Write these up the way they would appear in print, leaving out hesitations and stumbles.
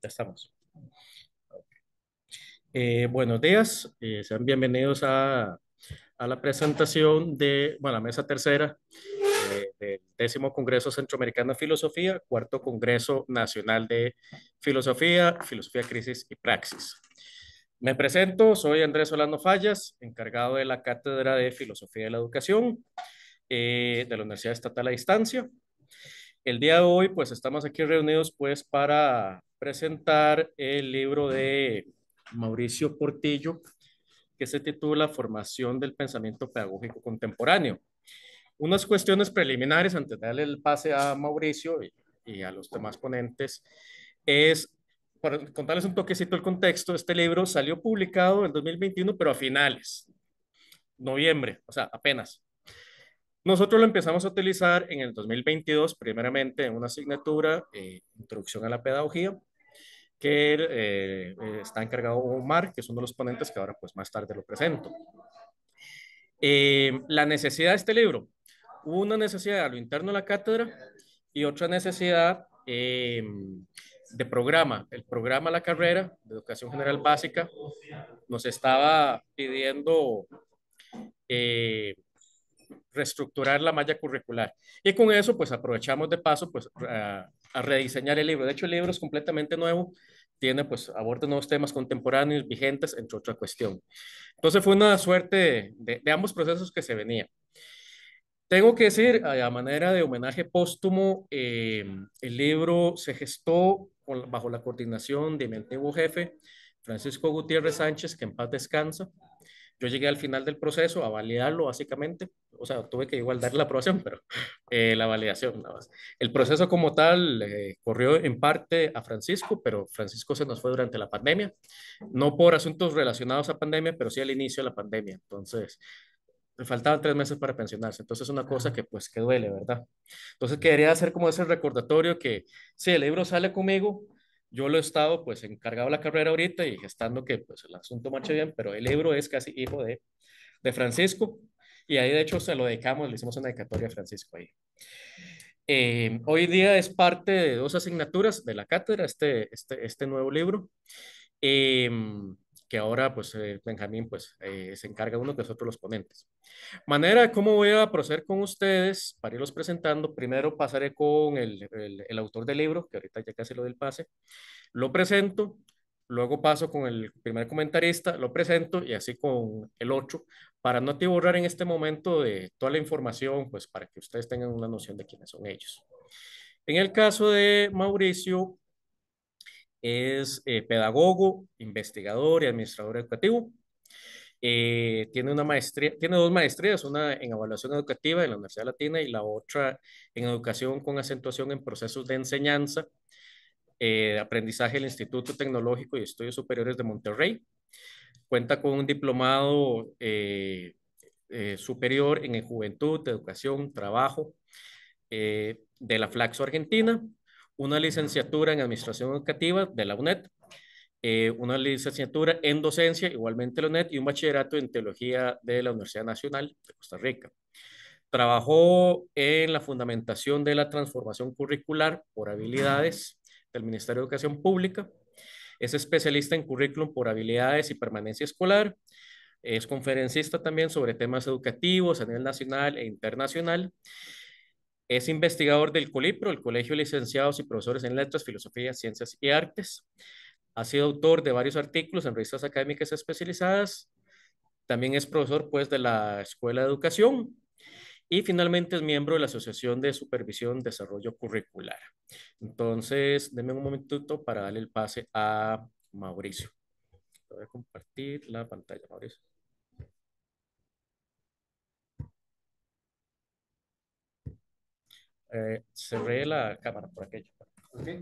Ya estamos. Buenos días, sean bienvenidos a la presentación de, bueno, la mesa tercera del 10º Congreso Centroamericano de Filosofía, cuarto Congreso Nacional de Filosofía, Filosofía, Crisis y Praxis. Me presento, soy Andrés Solano Fallas, encargado de la Cátedra de Filosofía de la Educación de la Universidad Estatal a Distancia. El día de hoy, pues estamos aquí reunidos pues para presentar el libro de Mauricio Portillo, que se titula Formación del Pensamiento Pedagógico Contemporáneo. Unas cuestiones preliminares antes de darle el pase a Mauricio y a los demás ponentes es, para contarles un toquecito el contexto, este libro salió publicado en 2021, pero a finales, noviembre, o sea, apenas. Nosotros lo empezamos a utilizar en el 2022, primeramente en una asignatura, Introducción a la Pedagogía, que está encargado Omar, que es uno de los ponentes que ahora pues más tarde lo presento. La necesidad de este libro, hubo una necesidad a lo interno de la cátedra y otra necesidad de programa. El programa La Carrera de Educación General Básica nos estaba pidiendo eh, reestructurar la malla curricular. Y con eso, pues aprovechamos de paso, pues a rediseñar el libro. De hecho, el libro es completamente nuevo, tiene, pues, aborda nuevos temas contemporáneos, vigentes, entre otra cuestión. Entonces fue una suerte de ambos procesos que se venían. Tengo que decir, a manera de homenaje póstumo, el libro se gestó bajo la coordinación de mi antiguo jefe, Francisco Gutiérrez Sánchez, que en paz descansa. Yo llegué al final del proceso a validarlo, básicamente. O sea, tuve que igual darle la aprobación, pero la validación nada más. El proceso como tal corrió en parte a Francisco, pero Francisco se nos fue durante la pandemia. No por asuntos relacionados a pandemia, pero sí al inicio de la pandemia. Entonces, le faltaban 3 meses para pensionarse. Entonces, es una cosa que pues que duele, ¿verdad? Entonces, quería hacer como ese recordatorio que si el libro sale conmigo, yo lo he estado pues encargado de la carrera ahorita y gestando que pues el asunto marche bien, pero el libro es casi hijo de Francisco y ahí de hecho se lo dedicamos, le hicimos una dedicatoria a Francisco ahí. Hoy día es parte de 2 asignaturas de la cátedra, este nuevo libro, eh, que ahora pues Benjamín pues se encarga uno de nosotros los ponentes. Manera de cómo voy a proceder con ustedes para irlos presentando. Primero pasaré con el autor del libro, que ahorita ya casi lo del pase. Lo presento, luego paso con el primer comentarista, lo presento y así con el otro, para no atiborrar en este momento de toda la información, pues para que ustedes tengan una noción de quiénes son ellos. En el caso de Mauricio, es pedagogo, investigador y administrador educativo. Tiene una maestría, tiene 2 maestrías, una en evaluación educativa en la Universidad Latina y la otra en educación con acentuación en procesos de enseñanza, aprendizaje del Instituto Tecnológico y Estudios Superiores de Monterrey. Cuenta con un diplomado superior en juventud, educación, trabajo de la Flaxo Argentina, una licenciatura en administración educativa de la UNED, una licenciatura en docencia, igualmente la UNED, y un bachillerato en teología de la Universidad Nacional de Costa Rica. Trabajó en la fundamentación de la transformación curricular por habilidades del Ministerio de Educación Pública. Es especialista en currículum por habilidades y permanencia escolar. Es conferencista también sobre temas educativos a nivel nacional e internacional. Es investigador del COLIPRO, el Colegio de Licenciados y Profesores en Letras, Filosofía, Ciencias y Artes. Ha sido autor de varios artículos en revistas académicas especializadas. También es profesor pues, de la Escuela de Educación. Y finalmente es miembro de la Asociación de Supervisión Desarrollo Curricular. Entonces, denme un momentito para darle el pase a Mauricio. Voy a compartir la pantalla, Mauricio. Cerré la cámara por aquello. Okay.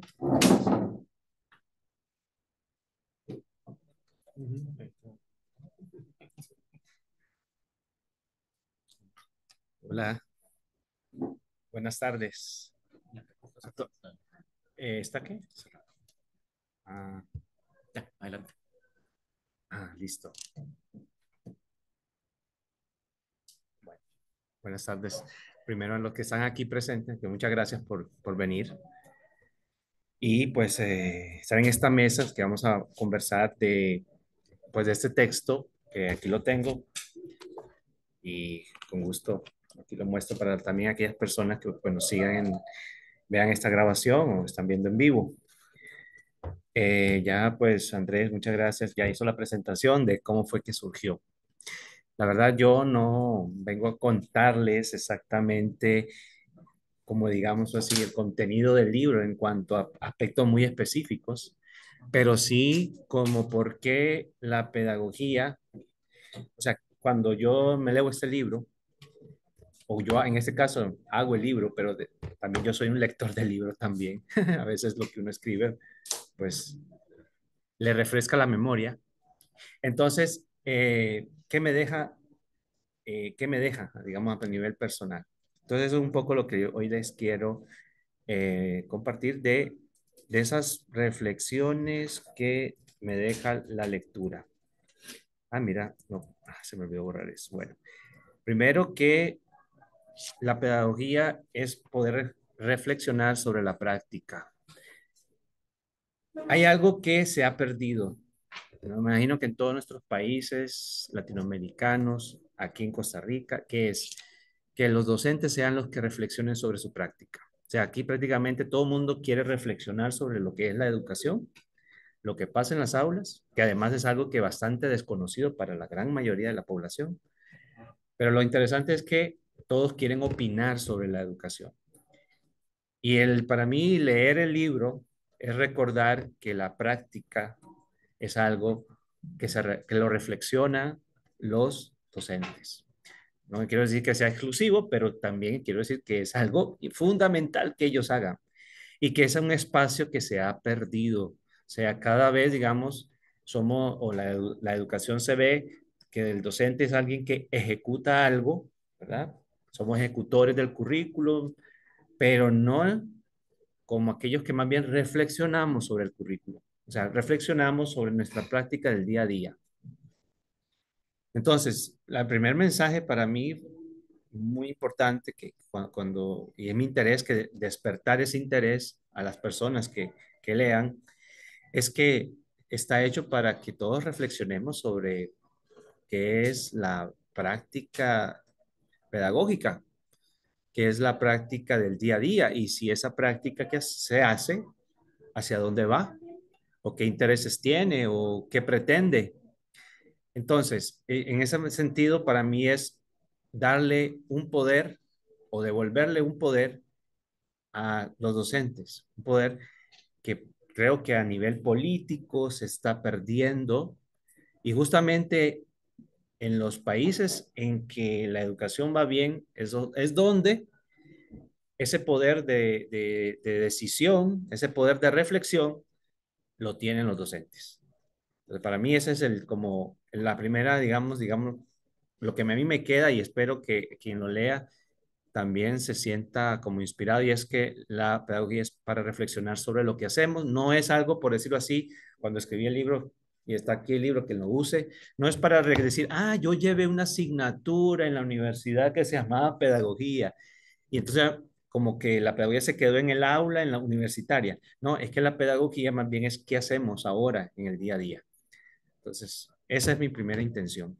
Hola, buenas tardes. ¿Está aquí? Ah, Ya, adelante. listo. Bueno, buenas tardes. Primero, a los que están aquí presentes, que muchas gracias por venir. y pues estar en esta mesa que vamos a conversar pues, de este texto, que aquí lo tengo y con gusto aquí lo muestro para también aquellas personas que pues, nos sigan, vean esta grabación o están viendo en vivo. Ya pues Andrés, muchas gracias, ya hizo la presentación de cómo fue que surgió. La verdad, yo no vengo a contarles exactamente, como digamos así, el contenido del libro en cuanto a aspectos muy específicos, pero sí como por qué la pedagogía, o sea, cuando yo me leo este libro, o yo en este caso hago el libro, pero también yo soy un lector de libros también, a veces lo que uno escribe, pues le refresca la memoria. Entonces, ¿qué me deja, digamos, a nivel personal? Entonces, eso es un poco lo que hoy les quiero compartir de esas reflexiones que me deja la lectura. Ah, mira, no, se me olvidó borrar eso. Bueno, primero que la pedagogía es poder reflexionar sobre la práctica. Hay algo que se ha perdido. Me imagino que en todos nuestros países latinoamericanos, aquí en Costa Rica, que es que los docentes sean los que reflexionen sobre su práctica. O sea, aquí prácticamente todo el mundo quiere reflexionar sobre lo que es la educación, lo que pasa en las aulas, que además es algo que bastante desconocido para la gran mayoría de la población. Pero lo interesante es que todos quieren opinar sobre la educación. Y para mí leer el libro es recordar que la práctica es algo que lo reflexiona los docentes. No quiero decir que sea exclusivo, pero también quiero decir que es algo fundamental que ellos hagan y que es un espacio que se ha perdido. O sea, cada vez, digamos, o la educación se ve que el docente es alguien que ejecuta algo, ¿verdad? Somos ejecutores del currículum, pero no como aquellos que más bien reflexionamos sobre el currículum. O sea, reflexionamos sobre nuestra práctica del día a día. Entonces, el primer mensaje para mí, muy importante, que y es mi interés, que despertar ese interés a las personas que lean, es que está hecho para que todos reflexionemos sobre qué es la práctica pedagógica, qué es la práctica del día a día y si esa práctica que se hace, hacia dónde va o qué intereses tiene o qué pretende. Entonces, en ese sentido, para mí es darle un poder o devolverle un poder a los docentes, un poder que creo que a nivel político se está perdiendo y justamente en los países en que la educación va bien es donde ese poder de decisión, ese poder de reflexión, lo tienen los docentes. Entonces, para mí ese es como la primera, digamos, lo que a mí me queda y espero que quien lo lea también se sienta como inspirado y es que la pedagogía es para reflexionar sobre lo que hacemos, no es algo, por decirlo así, cuando escribí el libro y está aquí el libro que lo use, no es para decir, yo llevé una asignatura en la universidad que se llamaba pedagogía y entonces como que la pedagogía se quedó en el aula, en la universitaria. No, es que la pedagogía más bien es qué hacemos ahora en el día a día. Entonces, esa es mi primera intención.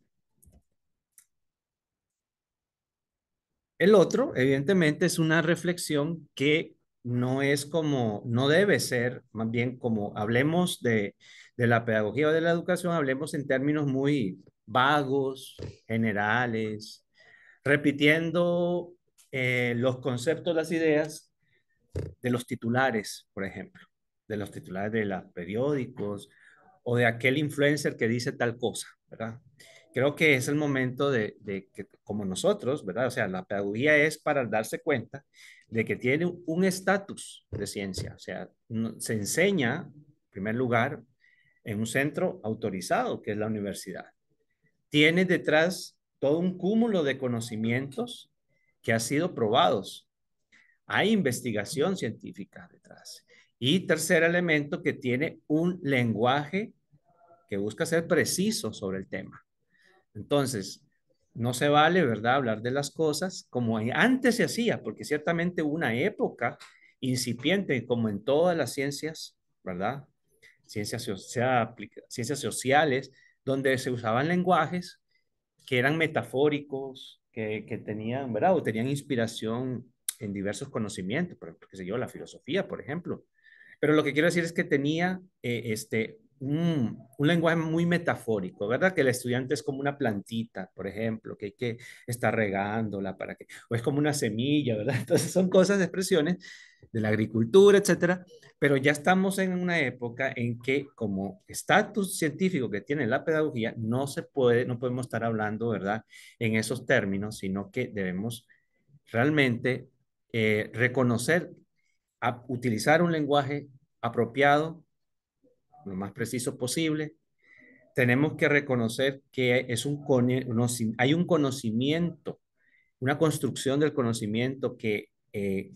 El otro, evidentemente, es una reflexión que no es como, no debe ser, más bien como hablemos de la pedagogía o de la educación, hablemos en términos muy vagos, generales, repitiendo los conceptos, las ideas de los titulares, por ejemplo, de los titulares de los periódicos o de aquel influencer que dice tal cosa, ¿verdad? Creo que es el momento de que, como nosotros, ¿verdad? O sea, la pedagogía es para darse cuenta de que tiene un estatus de ciencia, o sea, se enseña, en primer lugar, en un centro autorizado, que es la universidad. Tiene detrás todo un cúmulo de conocimientos que han sido probados. Hay investigación científica detrás. Y tercer elemento, que tiene un lenguaje que busca ser preciso sobre el tema. Entonces, no se vale, ¿verdad?, hablar de las cosas como antes se hacía, porque ciertamente hubo una época incipiente como en todas las ciencias, ¿verdad? Ciencias sociales, donde se usaban lenguajes que eran metafóricos, que tenían, ¿verdad? O tenían inspiración en diversos conocimientos, por ejemplo, qué sé yo, la filosofía, por ejemplo. Pero lo que quiero decir es que tenía un lenguaje muy metafórico, ¿verdad? Que el estudiante es como una plantita, por ejemplo, que hay que estar regándola para que, o es como una semilla, ¿verdad? Entonces son cosas, expresiones de la agricultura, etcétera, pero ya estamos en una época en que como estatus científico que tiene la pedagogía, no se puede, no podemos estar hablando, ¿verdad? En esos términos, sino que debemos realmente reconocer, utilizar un lenguaje apropiado, lo más preciso posible. Tenemos que reconocer que hay un conocimiento, una construcción del conocimiento que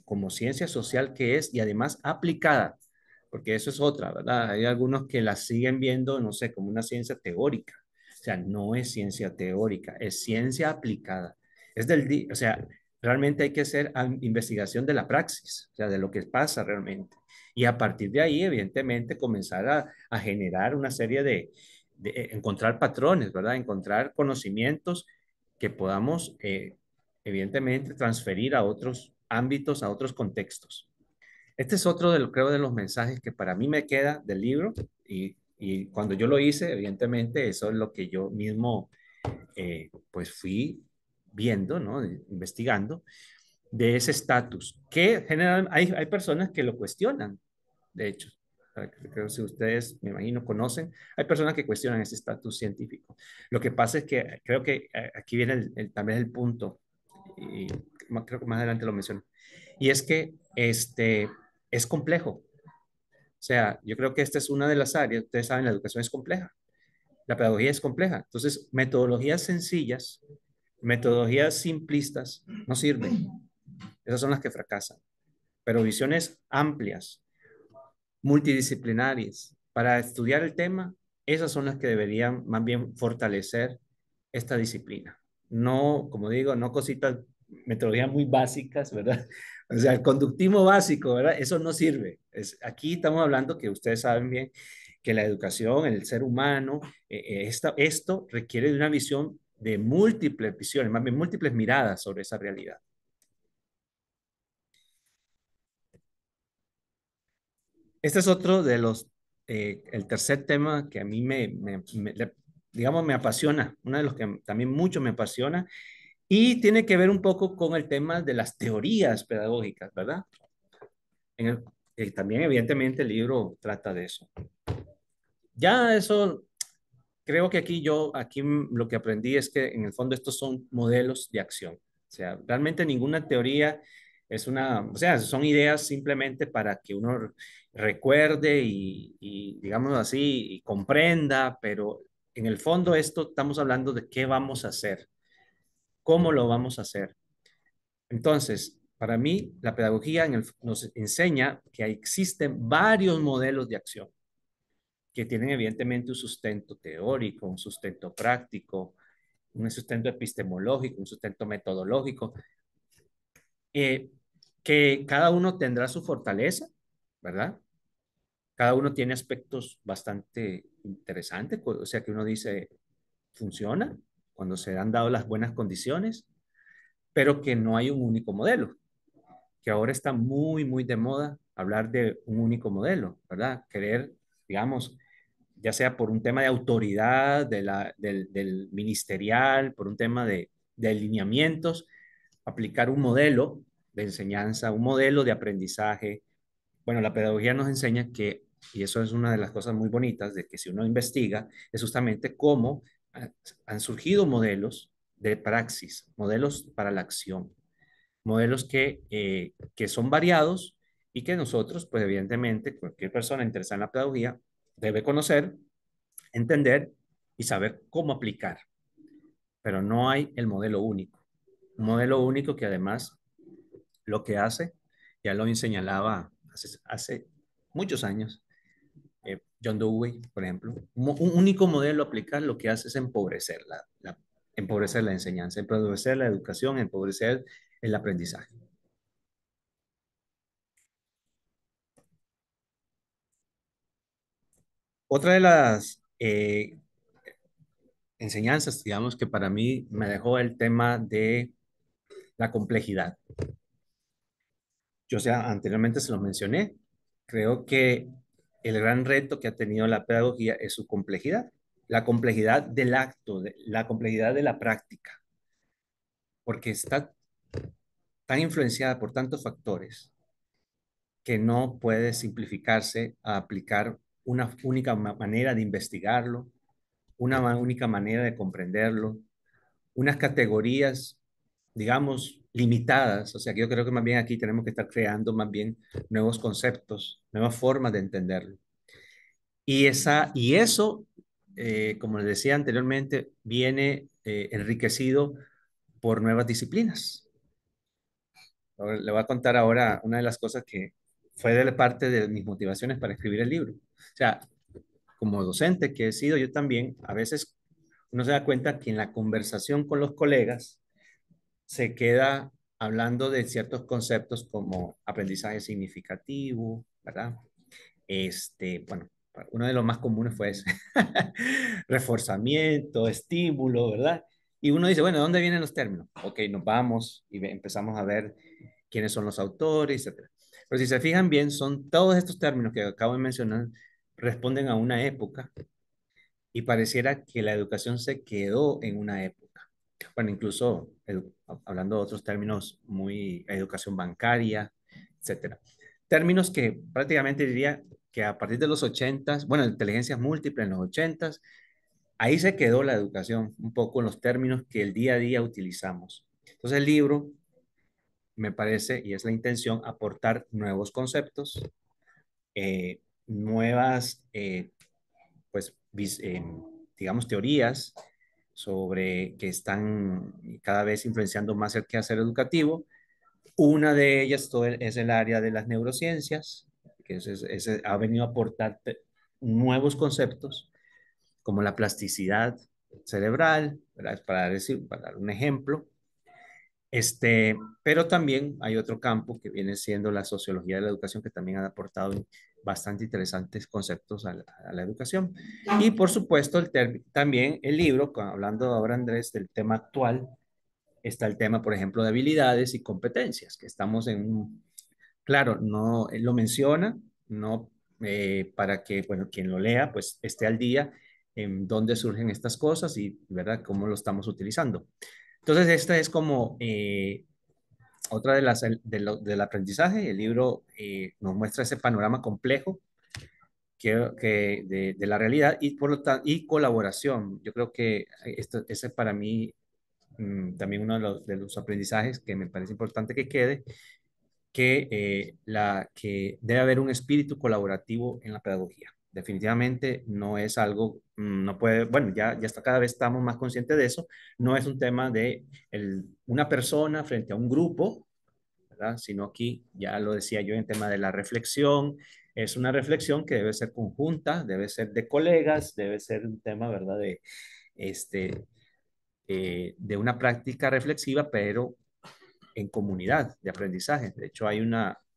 como ciencia social que es y además aplicada, porque eso es otra, ¿verdad? Hay algunos que la siguen viendo, no sé, como una ciencia teórica. O sea, no es ciencia teórica, es ciencia aplicada. O sea, realmente hay que hacer investigación de la praxis, o sea, de lo que pasa realmente. Y a partir de ahí, evidentemente, comenzar a generar una serie de encontrar patrones, ¿verdad? Encontrar conocimientos que podamos, evidentemente, transferir a otros ámbitos, a otros contextos. Este es otro de, creo, de los mensajes que para mí me queda del libro y cuando yo lo hice, evidentemente, eso es lo que yo mismo, pues fui viendo, ¿no? Investigando de ese estatus, que generalmente hay personas que lo cuestionan, de hecho. Creo que si ustedes, me imagino, conocen, hay personas que cuestionan ese estatus científico. Lo que pasa es que creo que aquí viene también el punto, y creo que más adelante lo menciono, y es que es complejo. O sea, yo creo que esta es una de las áreas, ustedes saben, la educación es compleja, la pedagogía es compleja. Entonces, metodologías sencillas, metodologías simplistas no sirven. Esas son las que fracasan. Pero visiones amplias, multidisciplinarias, para estudiar el tema, esas son las que deberían más bien fortalecer esta disciplina. No, como digo, no cositas, metodologías muy básicas, ¿verdad? O sea, el conductismo básico, ¿verdad? Eso no sirve. Aquí estamos hablando que ustedes saben bien que la educación, el ser humano, esto requiere de una visión de múltiples visiones, más bien múltiples miradas sobre esa realidad. Este es otro de el tercer tema que a mí digamos, me apasiona, uno de los que también mucho me apasiona, y tiene que ver un poco con el tema de las teorías pedagógicas, ¿verdad? También, evidentemente, el libro trata de eso. Ya eso, creo que aquí lo que aprendí es que en el fondo estos son modelos de acción. O sea, realmente ninguna teoría o sea, son ideas simplemente para que uno recuerde digamos así, y comprenda, pero en el fondo esto estamos hablando de qué vamos a hacer, cómo lo vamos a hacer. Entonces, para mí, la pedagogía nos enseña que existen varios modelos de acción que tienen evidentemente un sustento teórico, un sustento práctico, un sustento epistemológico, un sustento metodológico, eh, que cada uno tendrá su fortaleza, ¿verdad? Cada uno tiene aspectos bastante interesantes, o sea que uno dice, funciona cuando se han dado las buenas condiciones, pero que no hay un único modelo, que ahora está muy, muy de moda hablar de un único modelo, ¿verdad? Querer, digamos, ya sea por un tema de autoridad del ministerial, por un tema de alineamientos, aplicar un modelo de enseñanza, un modelo de aprendizaje. Bueno, la pedagogía nos enseña que, y eso es una de las cosas muy bonitas, de que si uno investiga, es justamente cómo han surgido modelos de praxis, modelos para la acción, modelos que son variados y que nosotros, pues evidentemente, cualquier persona interesada en la pedagogía debe conocer, entender y saber cómo aplicar. Pero no hay el modelo único. Un modelo único que además lo que hace, ya lo señalaba hace muchos años, John Dewey, por ejemplo, un único modelo a aplicar lo que hace es empobrecer empobrecer la enseñanza, empobrecer la educación, empobrecer el aprendizaje. Otra de las enseñanzas, digamos, que para mí me dejó el tema de la complejidad. Yo ya anteriormente se lo mencioné. Creo que el gran reto que ha tenido la pedagogía es su complejidad, la complejidad del acto, la complejidad de la práctica, porque está tan influenciada por tantos factores que no puede simplificarse a aplicar una única manera de investigarlo, una única manera de comprenderlo, unas categorías, digamos, limitadas. O sea, que yo creo que más bien aquí tenemos que estar creando más bien nuevos conceptos, nuevas formas de entenderlo. Y eso, como les decía anteriormente, viene enriquecido por nuevas disciplinas. Ahora, le voy a contar ahora una de las cosas que fue de parte de mis motivaciones para escribir el libro. O sea, como docente que he sido yo también, a veces uno se da cuenta que en la conversación con los colegas se queda hablando de ciertos conceptos como aprendizaje significativo, ¿verdad? Bueno, uno de los más comunes fue ese. Reforzamiento, estímulo, ¿verdad? Y uno dice, bueno, ¿de dónde vienen los términos? Ok, nos vamos y empezamos a ver quiénes son los autores, etcétera. Pero si se fijan bien, son todos estos términos que acabo de mencionar, responden a una época y pareciera que la educación se quedó en una época. Bueno, incluso hablando de otros términos, muy educación bancaria, etcétera. Términos que prácticamente diría que a partir de los 80, bueno, inteligencias múltiples en los 80, ahí se quedó la educación, un poco en los términos que el día a día utilizamos. Entonces el libro, me parece, y es la intención, aportar nuevos conceptos, nuevas, pues, digamos, teorías sobre que están cada vez influenciando más el quehacer educativo. Una de ellas es el área de las neurociencias, que ha venido a aportar nuevos conceptos como la plasticidad cerebral, ¿verdad? Para dar un ejemplo. Pero también hay otro campo que viene siendo la sociología de la educación, que también ha aportado bastante interesantes conceptos a la educación. Y por supuesto, también el libro, hablando ahora Andrés del tema actual, está el tema, por ejemplo, de habilidades y competencias, que estamos claro, no lo menciona, no para que, bueno, quien lo lea, pues esté al día en dónde surgen estas cosas y, ¿verdad?, cómo lo estamos utilizando. Entonces, esta es como otra de del aprendizaje. El libro nos muestra ese panorama complejo de la realidad y, por lo tanto, y colaboración. Yo creo que ese para mí también uno de los aprendizajes que me parece importante que quede, que debe haber un espíritu colaborativo en la pedagogía. Definitivamente no es algo, no puede, bueno, ya está, cada vez estamos más conscientes de eso, no es un tema de una persona frente a un grupo, ¿verdad? Sino aquí, ya lo decía yo en tema de la reflexión, es una reflexión que debe ser conjunta, debe ser de colegas, debe ser un tema, ¿verdad? Este, de una práctica reflexiva, pero en comunidad de aprendizaje. De hecho, hay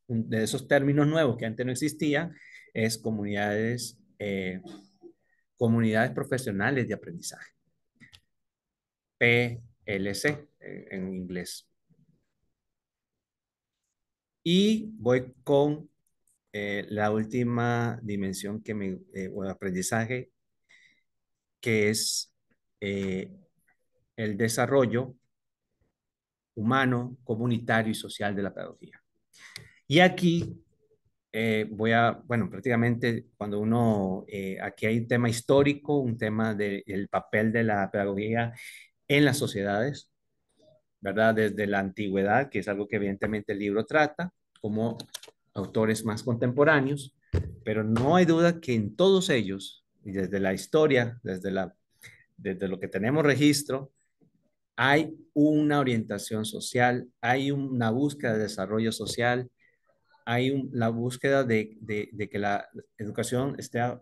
de esos términos nuevos que antes no existían, es comunidades profesionales de aprendizaje, PLC en inglés. Y voy con la última dimensión o aprendizaje, que es eh, el desarrollo humano, comunitario y social de la pedagogía. Y aquí bueno, prácticamente cuando aquí hay un tema histórico, un tema del papel de la pedagogía en las sociedades, ¿verdad? Desde la antigüedad, que es algo que evidentemente el libro trata, como autores más contemporáneos, pero no hay duda que en todos ellos, y desde la historia, desde lo que tenemos registro, hay una orientación social, hay una búsqueda de desarrollo social, hay la búsqueda de que la educación sea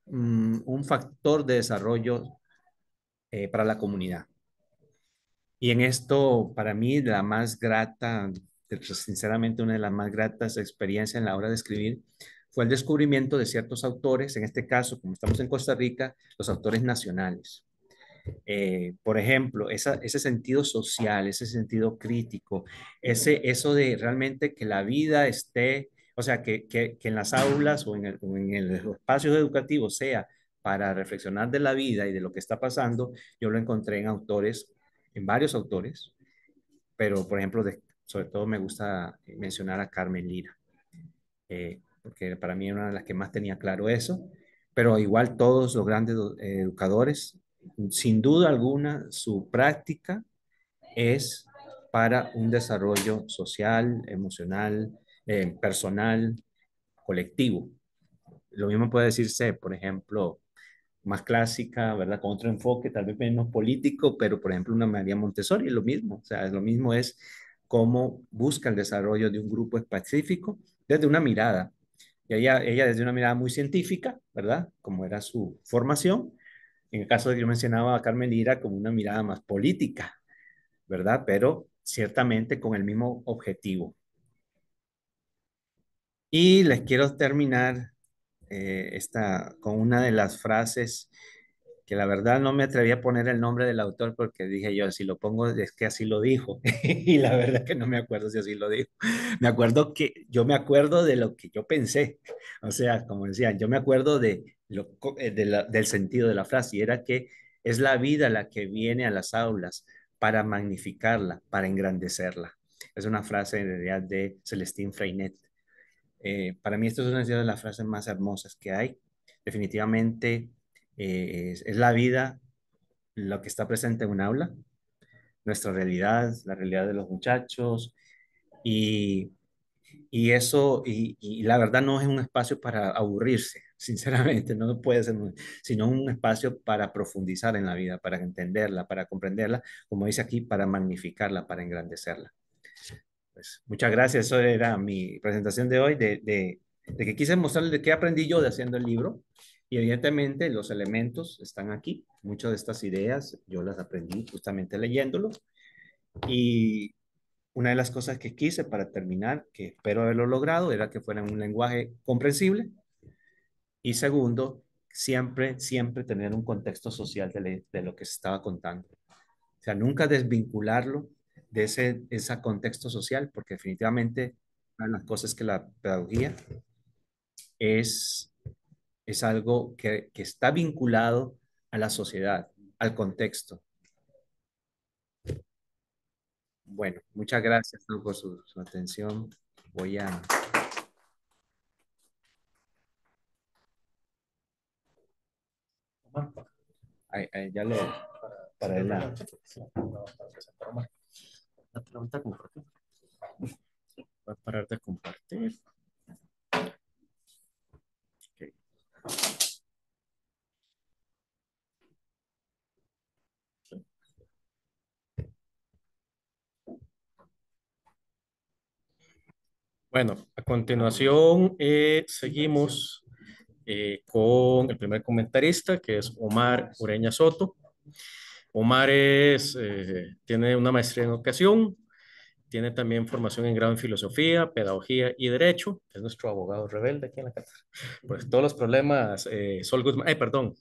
un factor de desarrollo para la comunidad. Y en esto, para mí, la más grata, sinceramente, una de las más gratas experiencias en la hora de escribir fue el descubrimiento de ciertos autores, en este caso, como estamos en Costa Rica, los autores nacionales. Por ejemplo, ese sentido social, ese sentido crítico, eso de realmente que la vida esté, o sea, que en las aulas o en los espacios educativos sea para reflexionar de la vida y de lo que está pasando, yo lo encontré en autores, en varios autores, pero por ejemplo, sobre todo me gusta mencionar a Carmen Lira, porque para mí era una de las que más tenía claro eso, pero igual todos los grandes educadores, sin duda alguna, su práctica es para un desarrollo social, emocional, personal, colectivo. Lo mismo puede decirse, por ejemplo, más clásica, ¿verdad? Con otro enfoque, tal vez menos político, pero por ejemplo una María Montessori es lo mismo, o sea, es lo mismo es cómo busca el desarrollo de un grupo específico desde una mirada. Y ella desde una mirada muy científica, ¿verdad? Como era su formación. En el caso de que yo mencionaba a Carmen Lira como una mirada más política, ¿verdad? Pero ciertamente con el mismo objetivo. Y les quiero terminar con una de las frases que la verdad no me atreví a poner el nombre del autor porque dije yo, si lo pongo es que así lo dijo. Y la verdad que no me acuerdo si así lo dijo. Yo me acuerdo de lo que yo pensé. O sea, como decía, yo me acuerdo del sentido de la frase y era que es la vida la que viene a las aulas para magnificarla, para engrandecerla. Es una frase en realidad de Celestine Freinet. Para mí esto es una de las frases más hermosas que hay. Definitivamente es la vida lo que está presente en un aula, nuestra realidad, la realidad de los muchachos y, y la verdad no es un espacio para aburrirse, sinceramente, no puede ser, sino un espacio para profundizar en la vida, para entenderla, para comprenderla, como dice aquí, para magnificarla, para engrandecerla. Pues, muchas gracias. Eso era mi presentación de hoy, de que quise mostrarles de qué aprendí yo de haciendo el libro. Y evidentemente los elementos están aquí. Muchas de estas ideas yo las aprendí justamente leyéndolo. Y una de las cosas que quise para terminar, que espero haberlo logrado, era que fuera en un lenguaje comprensible. Y segundo, siempre tener un contexto social de lo que se estaba contando. O sea, nunca desvincularlo de ese contexto social, porque definitivamente una de las cosas que la pedagogía es, es algo que está vinculado a la sociedad, al contexto. Bueno, muchas gracias, ¿no?, por su atención. Voy a... ya le... Para la pregunta compartir. Voy a parar de compartir. Okay. Bueno, a continuación seguimos con el primer comentarista, que es Omar Ureña Soto. Omar tiene una maestría en educación, tiene también formación en grado en filosofía, pedagogía y derecho. Es nuestro abogado rebelde aquí en la cátedra. Pues todos los problemas, Sol Guzmán, perdón,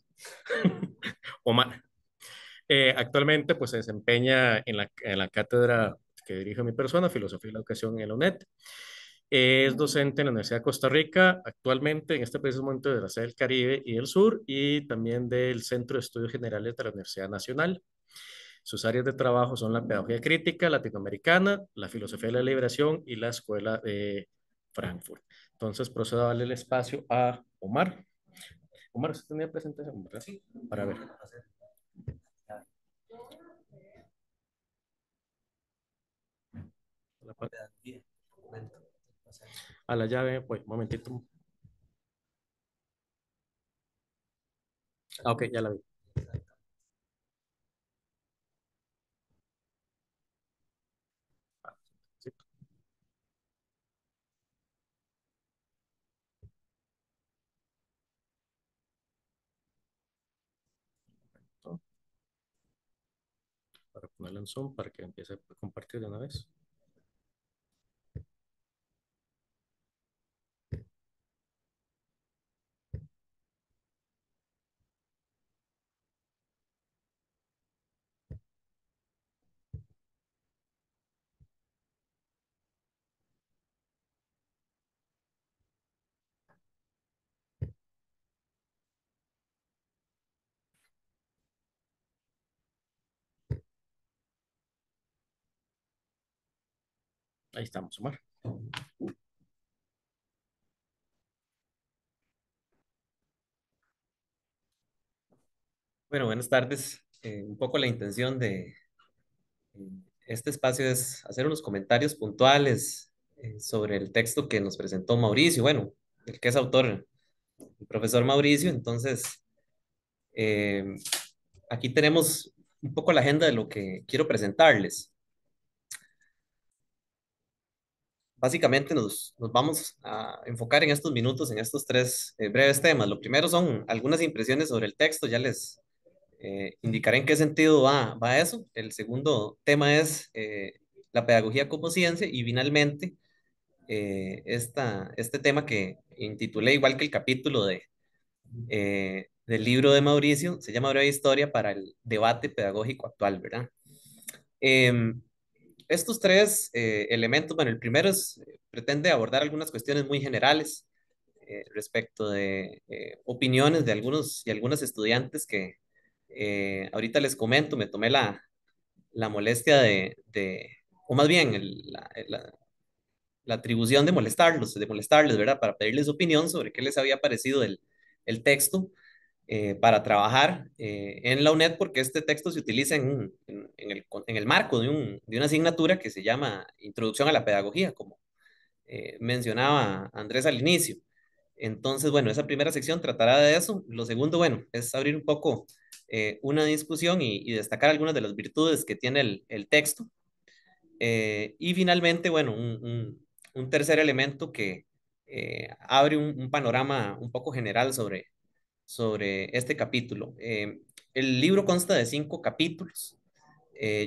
Omar. Actualmente pues se desempeña en la cátedra que dirige mi persona, Filosofía y la Educación en la UNED. Es docente en la Universidad de Costa Rica, actualmente en este preciso momento de la sede del Caribe y del Sur y también del Centro de Estudios Generales de la Universidad Nacional. Sus áreas de trabajo son la pedagogía crítica latinoamericana, la filosofía de la liberación y la escuela de Frankfurt. Entonces procedo a darle el espacio a Omar. Omar, ¿usted tenía presentación, verdad? Sí. Para ver. A la llave, pues, un momentito. Ah, ok, ya la vi. Sí, perfecto. Para ponerlo en Zoom para que empiece a compartir de una vez. Ahí estamos, Omar. Bueno, buenas tardes. Un poco la intención de este espacio es hacer unos comentarios puntuales sobre el texto que nos presentó Mauricio, bueno, el que es autor, el profesor Mauricio. Entonces, eh, aquí tenemos un poco la agenda de lo que quiero presentarles. Básicamente nos vamos a enfocar en estos minutos en estos tres breves temas. Lo primero son algunas impresiones sobre el texto, ya les indicaré en qué sentido va eso. El segundo tema es la pedagogía como ciencia y finalmente este tema que intitulé igual que el capítulo del libro de Mauricio, se llama Breve Historia para el debate pedagógico actual, ¿verdad? Em, estos tres elementos, bueno, el primero pretende abordar algunas cuestiones muy generales respecto de opiniones de algunos y algunas estudiantes que ahorita les comento. Me tomé la molestia o más bien la atribución de molestarles, ¿verdad? Para pedirles opinión sobre qué les había parecido el texto para trabajar en la UNED, porque este texto se utiliza en el marco de una asignatura que se llama Introducción a la Pedagogía, como mencionaba Andrés al inicio. Entonces, bueno, esa primera sección tratará de eso. Lo segundo, bueno, es abrir un poco una discusión y destacar algunas de las virtudes que tiene el texto. Y finalmente, bueno, un tercer elemento que abre un panorama un poco general sobre este capítulo. El libro consta de 5 capítulos.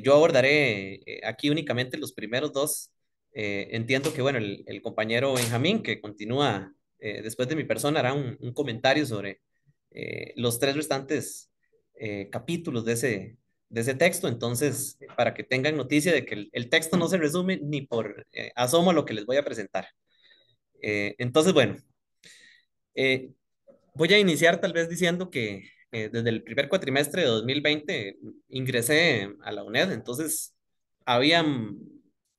Yo abordaré aquí únicamente los primeros dos. Entiendo que, bueno, el compañero Benjamín, que continúa después de mi persona, hará un comentario sobre los tres restantes capítulos de ese texto. Entonces, para que tengan noticia de que el texto no se resume ni por asomo a lo que les voy a presentar. Entonces, bueno, eh, voy a iniciar tal vez diciendo que desde el primer cuatrimestre de 2020 ingresé a la UNED. Entonces había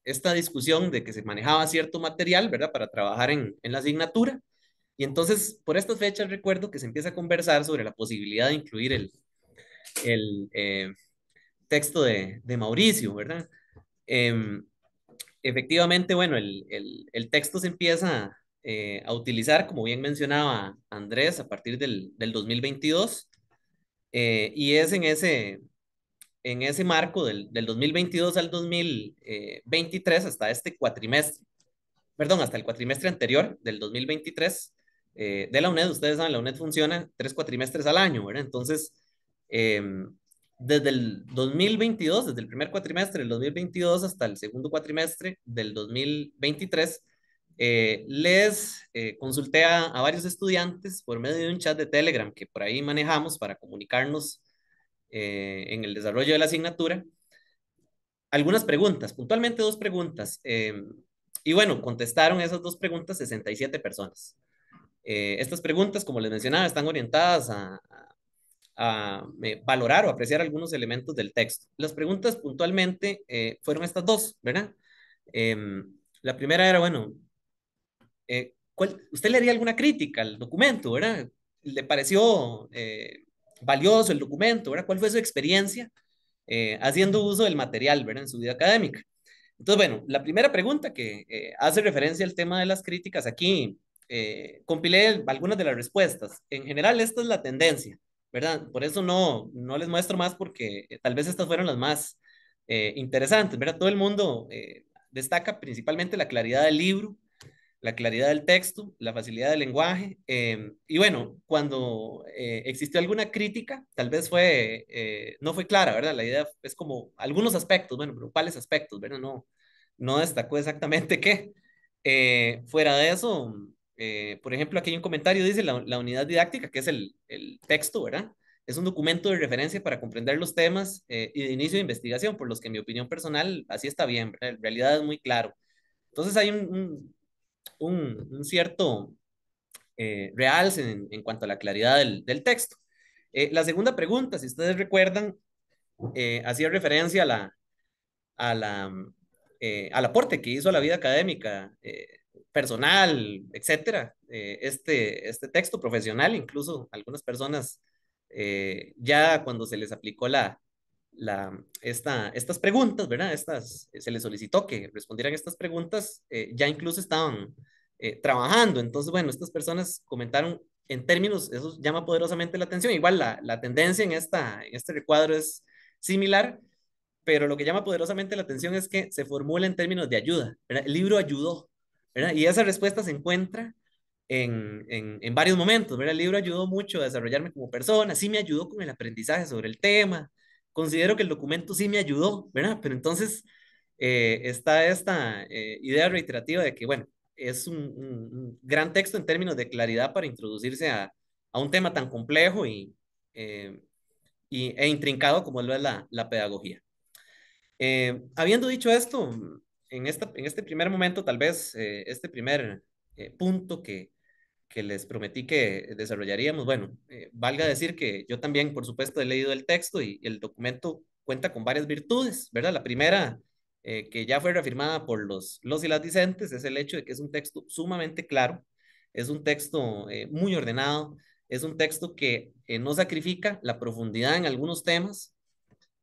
esta discusión de que se manejaba cierto material, ¿verdad?, para trabajar en la asignatura. Y entonces, por estas fechas, recuerdo que se empieza a conversar sobre la posibilidad de incluir el texto de Mauricio, ¿verdad? Em, Efectivamente, bueno, el texto se empieza a utilizar, como bien mencionaba Andrés, a partir del 2022, y es en ese marco del 2022 al 2023, hasta este cuatrimestre, perdón, hasta el cuatrimestre anterior del 2023 de la UNED. Ustedes saben, la UNED funciona 3 cuatrimestres al año, ¿verdad? Entonces, eh, desde el 2022, desde el primer cuatrimestre del 2022 hasta el segundo cuatrimestre del 2023, les consulté a varios estudiantes por medio de un chat de Telegram que por ahí manejamos para comunicarnos en el desarrollo de la asignatura, algunas preguntas, puntualmente 2 preguntas. Y bueno, contestaron esas 2 preguntas 67 personas. Estas preguntas, como les mencionaba, están orientadas a valorar o apreciar algunos elementos del texto. Las preguntas puntualmente fueron estas dos, ¿verdad? Eh, la primera era, bueno, ¿usted le haría alguna crítica al documento, ¿verdad? ¿Le pareció valioso el documento, ¿verdad? ¿Cuál fue su experiencia haciendo uso del material, ¿verdad?, en su vida académica? Entonces, bueno, la primera pregunta que hace referencia al tema de las críticas, aquí compilé algunas de las respuestas. En general, esta es la tendencia, ¿verdad? Por eso no les muestro más, porque tal vez estas fueron las más interesantes, ¿verdad? Todo el mundo destaca principalmente la claridad del libro, la claridad del texto, la facilidad del lenguaje. Y bueno, cuando existió alguna crítica, tal vez no fue clara, ¿verdad? La idea es como algunos aspectos, bueno, pero ¿cuáles aspectos, verdad? No destacó exactamente qué. Fuera de eso, por ejemplo, aquí hay un comentario, dice la unidad didáctica, que es el texto, ¿verdad? Es un documento de referencia para comprender los temas y de inicio de investigación, por los que en mi opinión personal así está bien, ¿verdad? En realidad es muy claro. Entonces hay un cierto realce en cuanto a la claridad del texto. La segunda pregunta, si ustedes recuerdan, hacía referencia a la al aporte que hizo a la vida académica, personal, etcétera, este texto profesional, incluso algunas personas ya cuando se les aplicó estas preguntas, ¿verdad? Se les solicitó que respondieran estas preguntas, ya incluso estaban trabajando. Entonces, bueno, estas personas comentaron en términos, eso llama poderosamente la atención. Igual la tendencia en este recuadro es similar, pero lo que llama poderosamente la atención es que se formula en términos de ayuda, ¿verdad? El libro ayudó, ¿verdad? Y esa respuesta se encuentra en varios momentos, ¿verdad? El libro ayudó mucho a desarrollarme como persona, sí me ayudó con el aprendizaje sobre el tema, considero que el documento sí me ayudó, ¿verdad? Pero entonces está esta idea reiterativa de que, bueno, es un gran texto en términos de claridad para introducirse a un tema tan complejo eh, e intrincado como lo es la pedagogía. Habiendo dicho esto, en este primer momento, tal vez este primer punto que les prometí que desarrollaríamos, bueno, valga decir que yo también, por supuesto, he leído el texto y el documento cuenta con varias virtudes, ¿verdad? La primera, que ya fue reafirmada por los y las discentes, es el hecho de que es un texto sumamente claro, es un texto muy ordenado, es un texto que no sacrifica la profundidad en algunos temas,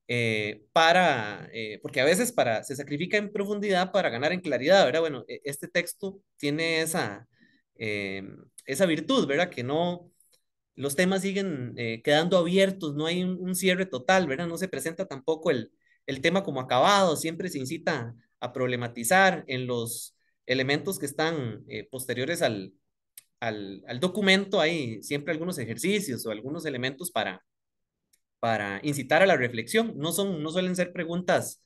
porque a veces se sacrifica en profundidad para ganar en claridad, ¿verdad? Bueno, este texto tiene eh, esa virtud, ¿verdad? Que no, los temas siguen quedando abiertos, no hay un cierre total, ¿verdad? No se presenta tampoco el tema como acabado, siempre se incita a problematizar en los elementos que están posteriores al documento, hay siempre algunos ejercicios o algunos elementos para incitar a la reflexión. No suelen ser preguntas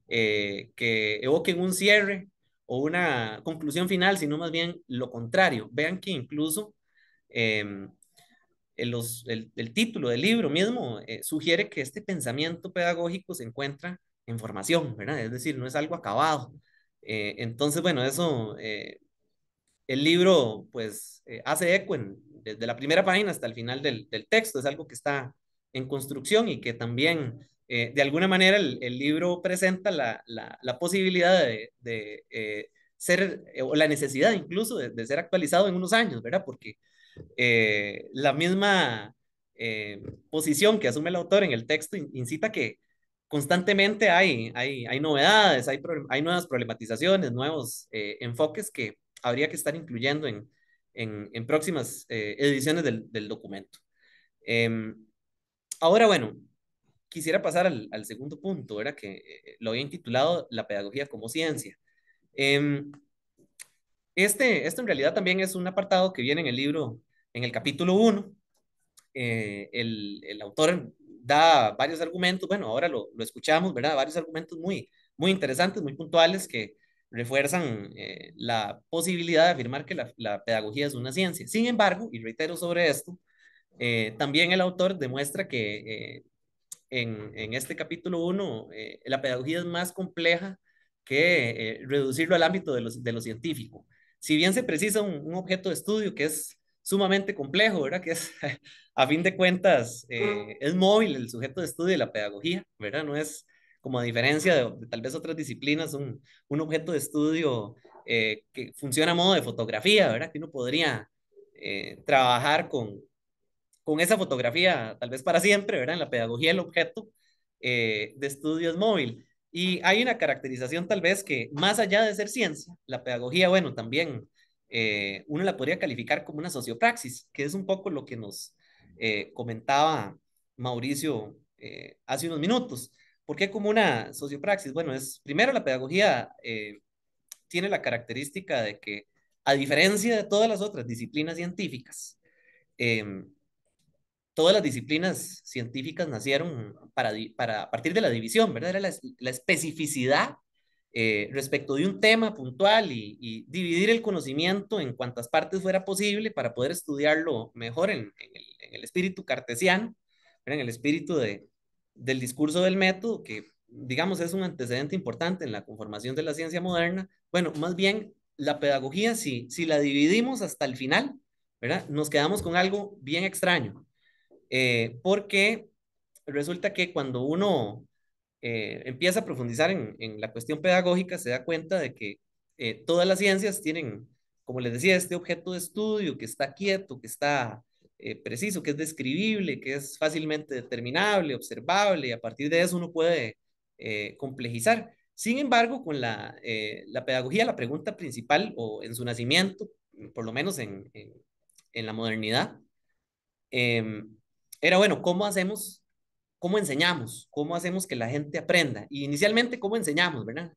que evoquen un cierre o una conclusión final, sino más bien lo contrario. Vean que incluso eh, el título del libro mismo sugiere que este pensamiento pedagógico se encuentra en formación, ¿verdad? Es decir, no es algo acabado. Entonces, bueno, eso el libro pues hace eco desde la primera página hasta el final del texto, es algo que está en construcción y que también de alguna manera el libro presenta la posibilidad de ser, o la necesidad incluso de ser actualizado en unos años, ¿verdad? Porque la misma posición que asume el autor en el texto incita que constantemente hay novedades, hay nuevas problematizaciones, nuevos enfoques que habría que estar incluyendo en próximas ediciones del documento. Eh, Ahora, bueno, quisiera pasar al segundo punto, ¿verdad? Que lo había intitulado La pedagogía como ciencia. Eh, esto en realidad también es un apartado que viene en el libro, en el capítulo 1. El autor da varios argumentos, bueno, ahora lo escuchamos, ¿verdad? Varios argumentos muy interesantes, muy puntuales que refuerzan la posibilidad de afirmar que la pedagogía es una ciencia. Sin embargo, y reitero sobre esto, también el autor demuestra que en este capítulo 1 la pedagogía es más compleja que reducirlo al ámbito de lo científico. Si bien se precisa un objeto de estudio que es sumamente complejo, ¿verdad? Que es, a fin de cuentas, es móvil el sujeto de estudio de la pedagogía, ¿verdad? No es como a diferencia de tal vez otras disciplinas, un objeto de estudio que funciona a modo de fotografía, ¿verdad? Que uno podría trabajar con esa fotografía, tal vez para siempre, ¿verdad? En la pedagogía el objeto de estudio es móvil. Y hay una caracterización tal vez que más allá de ser ciencia, la pedagogía, bueno, también uno la podría calificar como una sociopraxis, que es un poco lo que nos comentaba Mauricio hace unos minutos. ¿Por qué como una sociopraxis? Bueno, primero la pedagogía tiene la característica de que, a diferencia de todas las otras disciplinas científicas, eh, todas las disciplinas científicas nacieron a partir de la división, ¿verdad? Era la especificidad respecto de un tema puntual y dividir el conocimiento en cuantas partes fuera posible para poder estudiarlo mejor en el espíritu cartesiano, ¿verdad? En el espíritu del discurso del método, que digamos es un antecedente importante en la conformación de la ciencia moderna. Bueno, más bien la pedagogía, si la dividimos hasta el final, ¿verdad? Nos quedamos con algo bien extraño, porque resulta que cuando uno empieza a profundizar en la cuestión pedagógica, se da cuenta de que todas las ciencias tienen, como les decía, este objeto de estudio que está quieto, que está preciso, que es describible, que es fácilmente determinable, observable, y a partir de eso uno puede complejizar. Sin embargo, con la pedagogía, la pregunta principal, o en su nacimiento, por lo menos en la modernidad, era, bueno, cómo enseñamos, cómo hacemos que la gente aprenda. Y inicialmente, ¿cómo enseñamos, verdad?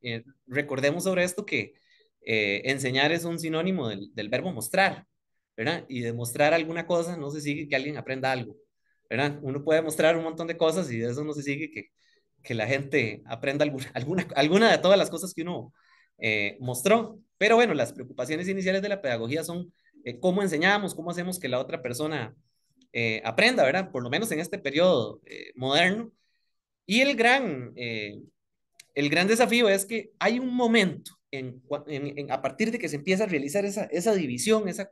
Recordemos sobre esto que enseñar es un sinónimo del verbo mostrar, ¿verdad? Y demostrar alguna cosa no se sigue que alguien aprenda algo, ¿verdad? Uno puede mostrar un montón de cosas y de eso no se sigue que la gente aprenda alguna de todas las cosas que uno mostró. Pero bueno, las preocupaciones iniciales de la pedagogía son cómo enseñamos, cómo hacemos que la otra persona aprenda, ¿verdad? Por lo menos en este periodo moderno. Y el gran desafío es que hay un momento a partir de que se empieza a realizar esa división, ya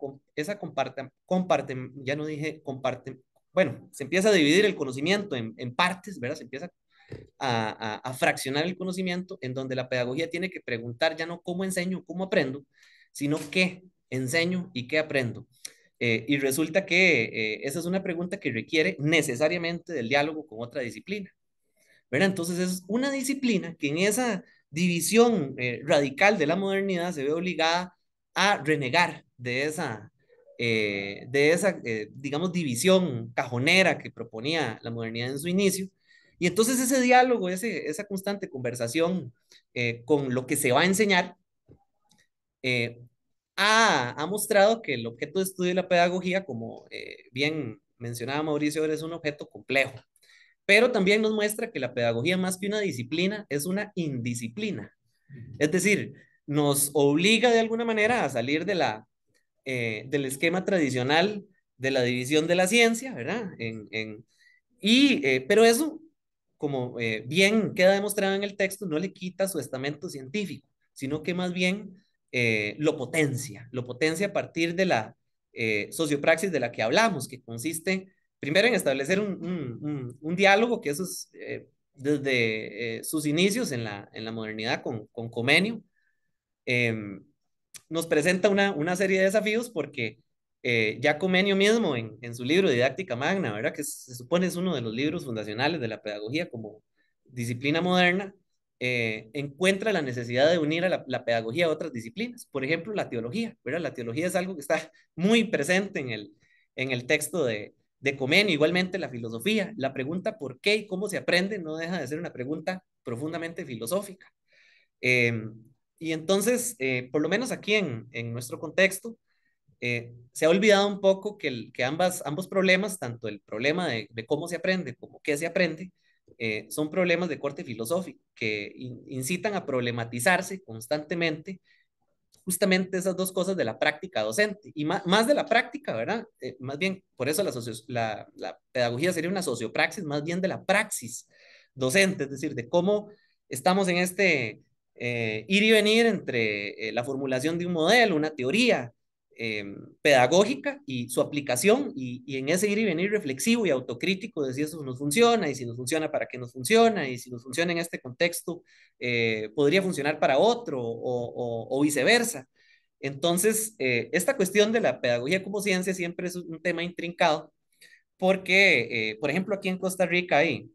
no dije comparte, bueno, se empieza a dividir el conocimiento en partes, ¿verdad? Se empieza a fraccionar el conocimiento, en donde la pedagogía tiene que preguntar ya no cómo enseño, cómo aprendo, sino qué enseño y qué aprendo. Y resulta que esa es una pregunta que requiere necesariamente del diálogo con otra disciplina, ¿verdad? Entonces es una disciplina que en esa división radical de la modernidad se ve obligada a renegar digamos, división cajonera que proponía la modernidad en su inicio. Y entonces ese diálogo, esa constante conversación con lo que se va a enseñar, eh, ha mostrado que el objeto de estudio de la pedagogía, como bien mencionaba Mauricio, es un objeto complejo, pero también nos muestra que la pedagogía, más que una disciplina, es una indisciplina. Es decir, nos obliga de alguna manera a salir del esquema tradicional de la división de la ciencia, ¿verdad? Pero eso, como bien queda demostrado en el texto, no le quita su estamento científico, sino que más bien lo potencia a partir de la sociopraxis de la que hablamos, que consiste primero en establecer un diálogo, que eso es desde sus inicios en la modernidad con Comenio, nos presenta una serie de desafíos porque ya Comenio mismo en su libro Didáctica Magna, ¿verdad? Que se supone es uno de los libros fundacionales de la pedagogía como disciplina moderna, encuentra la necesidad de unir a la pedagogía a otras disciplinas. Por ejemplo, la teología, ¿verdad? La teología es algo que está muy presente en el texto de Comenio. Igualmente la filosofía. La pregunta por qué y cómo se aprende no deja de ser una pregunta profundamente filosófica. Eh, y entonces, por lo menos aquí en nuestro contexto, se ha olvidado un poco que ambos problemas, tanto el problema de cómo se aprende como qué se aprende, son problemas de corte filosófico que incitan a problematizarse constantemente justamente esas dos cosas de la práctica docente y más de la práctica, ¿verdad? Más bien, por eso la pedagogía sería una sociopraxis, más bien de la praxis docente, es decir, de cómo estamos en este ir y venir entre la formulación de un modelo, una teoría pedagógica y su aplicación, y en ese ir y venir reflexivo y autocrítico de si eso nos funciona y si nos funciona para qué nos funciona y si nos funciona en este contexto podría funcionar para otro o viceversa. Entonces, esta cuestión de la pedagogía como ciencia siempre es un tema intrincado porque, por ejemplo, aquí en Costa Rica hay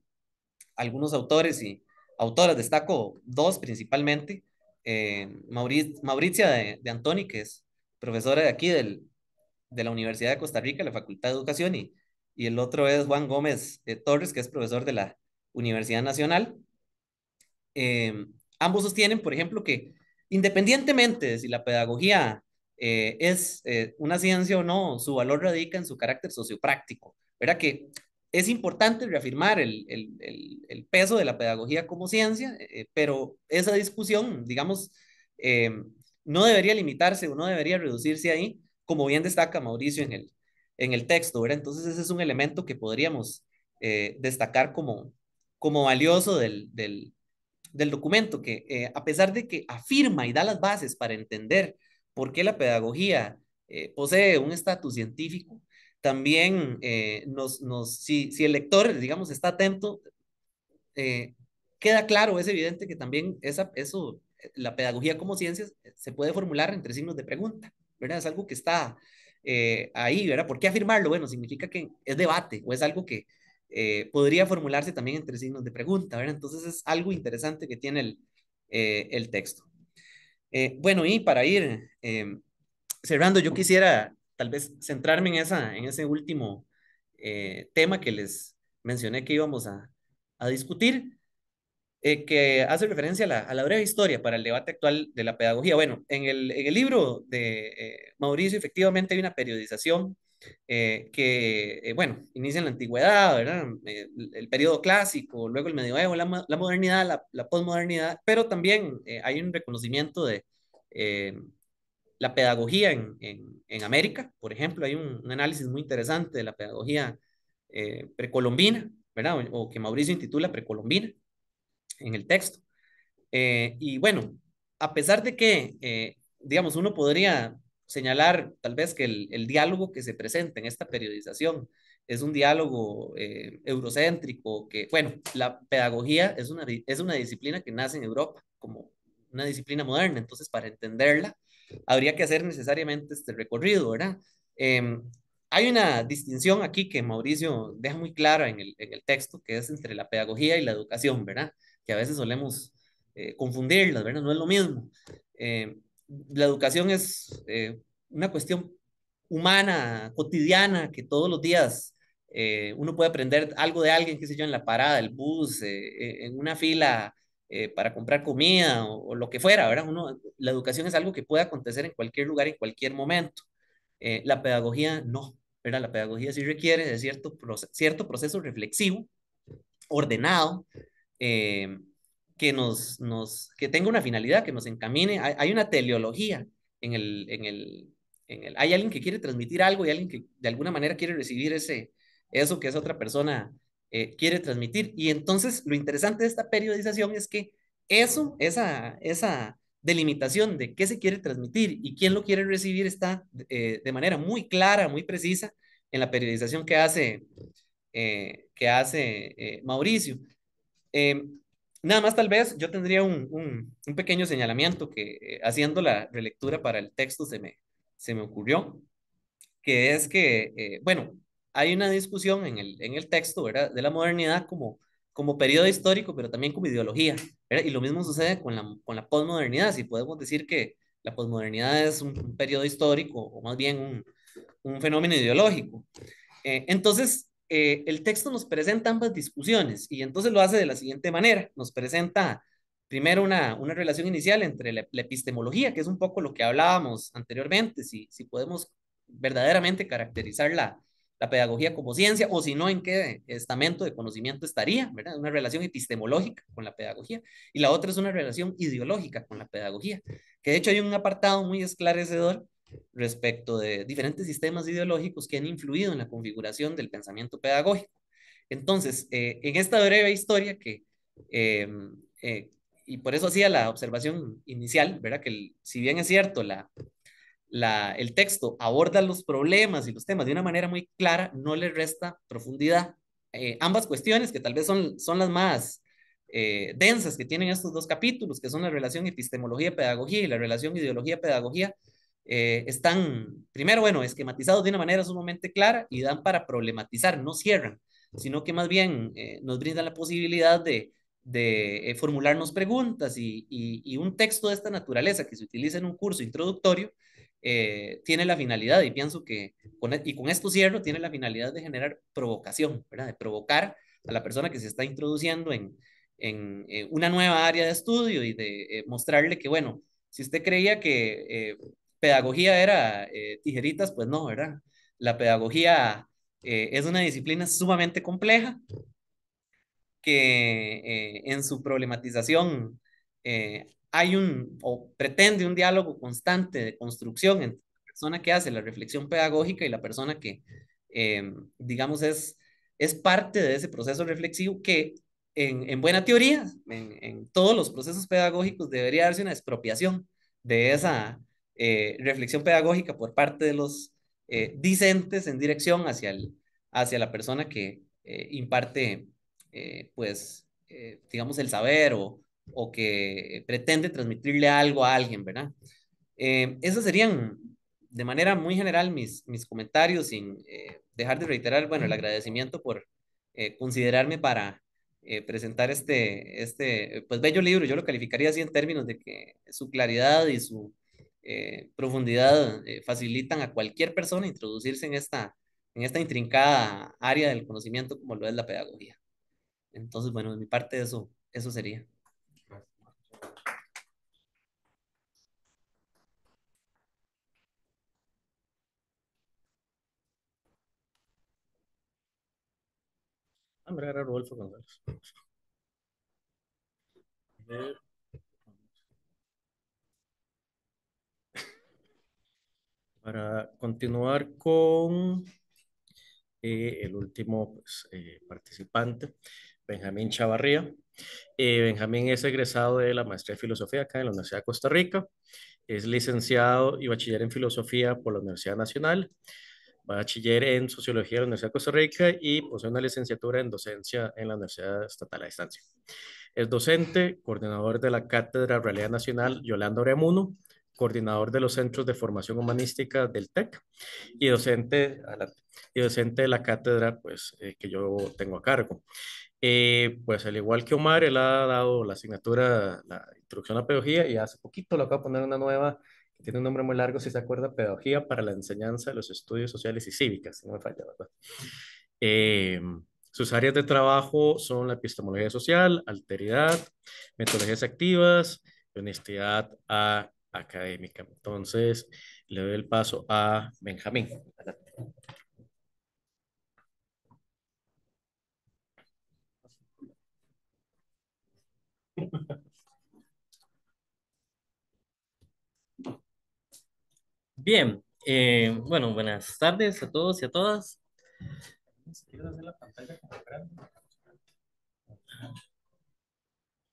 algunos autores y autoras, destaco dos principalmente, Mauricia de Antoni, que es profesora de aquí de la Universidad de Costa Rica, la Facultad de Educación, y el otro es Juan Gómez Torres, que es profesor de la Universidad Nacional. Ambos sostienen, por ejemplo, que independientemente de si la pedagogía es una ciencia o no, su valor radica en su carácter sociopráctico, ¿verdad? Que es importante reafirmar el peso de la pedagogía como ciencia, pero esa discusión, digamos, eh, no debería limitarse o no debería reducirse ahí, como bien destaca Mauricio en el texto, ¿verdad? Entonces ese es un elemento que podríamos destacar como valioso del documento, que a pesar de que afirma y da las bases para entender por qué la pedagogía posee un estatus científico, también si el lector, digamos, está atento, eh, queda claro, es evidente que también la pedagogía como ciencia se puede formular entre signos de pregunta, ¿verdad? Es algo que está ahí, ¿verdad? ¿Por qué afirmarlo? Bueno, significa que es debate o es algo que podría formularse también entre signos de pregunta, ¿verdad? Entonces es algo interesante que tiene el texto. Bueno, y para ir cerrando, yo quisiera tal vez centrarme en ese último tema que les mencioné que íbamos a discutir, que hace referencia a la breve historia para el debate actual de la pedagogía. Bueno, en el libro de Mauricio, efectivamente hay una periodización bueno, inicia en la antigüedad, ¿verdad? El periodo clásico, luego el medioevo, la modernidad, la posmodernidad, pero también hay un reconocimiento de eh, la pedagogía en América, por ejemplo, hay un análisis muy interesante de la pedagogía precolombina, ¿verdad? O que Mauricio intitula precolombina en el texto. Y bueno, a pesar de que, digamos, uno podría señalar tal vez que el diálogo que se presenta en esta periodización es un diálogo eurocéntrico, que, bueno, la pedagogía es una disciplina que nace en Europa como una disciplina moderna, entonces para entenderla habría que hacer necesariamente este recorrido, ¿verdad? Eh, Hay una distinción aquí que Mauricio deja muy clara en el texto, que es entre la pedagogía y la educación, ¿verdad? Que a veces solemos confundirlas, ¿verdad? No es lo mismo. Eh, la educación es una cuestión humana, cotidiana, que todos los días uno puede aprender algo de alguien, qué sé yo, en la parada del bus, en una fila para comprar comida o lo que fuera, ¿verdad? La educación es algo que puede acontecer en cualquier lugar, en cualquier momento. La pedagogía no, ¿verdad? La pedagogía sí requiere de cierto proceso reflexivo, ordenado, eh, que tenga una finalidad, que nos encamine. Hay una teleología hay alguien que quiere transmitir algo y alguien que de alguna manera quiere recibir eso que esa otra persona quiere transmitir. Y entonces lo interesante de esta periodización es que esa delimitación de qué se quiere transmitir y quién lo quiere recibir está de manera muy clara, muy precisa en la periodización que hace Mauricio. Eh, Nada más tal vez yo tendría un pequeño señalamiento que haciendo la relectura para el texto se me ocurrió, que es que, bueno, hay una discusión en el texto, ¿verdad? De la modernidad como periodo histórico, pero también como ideología, ¿verdad? Y lo mismo sucede con la posmodernidad, si podemos decir que la posmodernidad es un periodo histórico o más bien un fenómeno ideológico. Entonces, el texto nos presenta ambas discusiones y entonces lo hace de la siguiente manera. Nos presenta primero una relación inicial entre la epistemología, que es un poco lo que hablábamos anteriormente, si podemos verdaderamente caracterizar la pedagogía como ciencia o si no, en qué estamento de conocimiento estaría, ¿verdad? Una relación epistemológica con la pedagogía y la otra es una relación ideológica con la pedagogía, que de hecho hay un apartado muy esclarecedor respecto de diferentes sistemas ideológicos que han influido en la configuración del pensamiento pedagógico. Entonces, en esta breve historia eh, eh, y por eso hacía la observación inicial, ¿verdad? Si bien es cierto, el texto aborda los problemas y los temas de una manera muy clara, no le resta profundidad. Ambas cuestiones, que tal vez son las más densas que tienen estos dos capítulos, que son la relación epistemología-pedagogía y la relación ideología-pedagogía, están, primero, bueno, esquematizados de una manera sumamente clara y dan para problematizar, no cierran, sino que más bien nos brindan la posibilidad de formularnos preguntas y un texto de esta naturaleza que se utiliza en un curso introductorio tiene la finalidad, y pienso que, con esto cierro, tiene la finalidad de generar provocación, ¿verdad? De provocar a la persona que se está introduciendo en una nueva área de estudio y de mostrarle que, bueno, si usted creía que pedagogía era tijeritas, pues no, ¿verdad? La pedagogía es una disciplina sumamente compleja que en su problematización o pretende un diálogo constante de construcción entre la persona que hace la reflexión pedagógica y la persona que, digamos, es parte de ese proceso reflexivo que en buena teoría, en todos los procesos pedagógicos debería darse una expropiación de esa reflexión pedagógica por parte de los discentes en dirección hacia la persona que imparte digamos, el saber o que pretende transmitirle algo a alguien, ¿verdad? Esos serían de manera muy general mis comentarios, sin dejar de reiterar, bueno, el agradecimiento por considerarme para presentar este, pues, bello libro. Yo lo calificaría así en términos de que su claridad y su profundidad facilitan a cualquier persona introducirse en esta intrincada área del conocimiento como lo es la pedagogía. Entonces, bueno, de mi parte eso sería. Hombre, era Rodolfo González. Para continuar con el último pues, participante, Benjamín Chavarría. Benjamín es egresado de la maestría de filosofía acá en la Universidad de Costa Rica. Es licenciado y bachiller en filosofía por la Universidad Nacional, bachiller en sociología de la Universidad de Costa Rica y posee una licenciatura en docencia en la Universidad Estatal a Distancia. Es docente, coordinador de la Cátedra Realidad Nacional Yolanda Oreamuno, coordinador de los Centros de Formación Humanística del TEC y docente de la cátedra pues, que yo tengo a cargo. Pues al igual que Omar, él ha dado la asignatura, la introducción a la pedagogía, y hace poquito le acabo de poner una nueva, que tiene un nombre muy largo, si se acuerda, Pedagogía para la Enseñanza de los Estudios Sociales y Cívicas, si no me falla, ¿verdad? Eh, Sus áreas de trabajo son la epistemología social, alteridad, metodologías activas, y honestidad académica. Entonces, le doy el paso a Benjamín. Bien, bueno, buenas tardes a todos y a todas.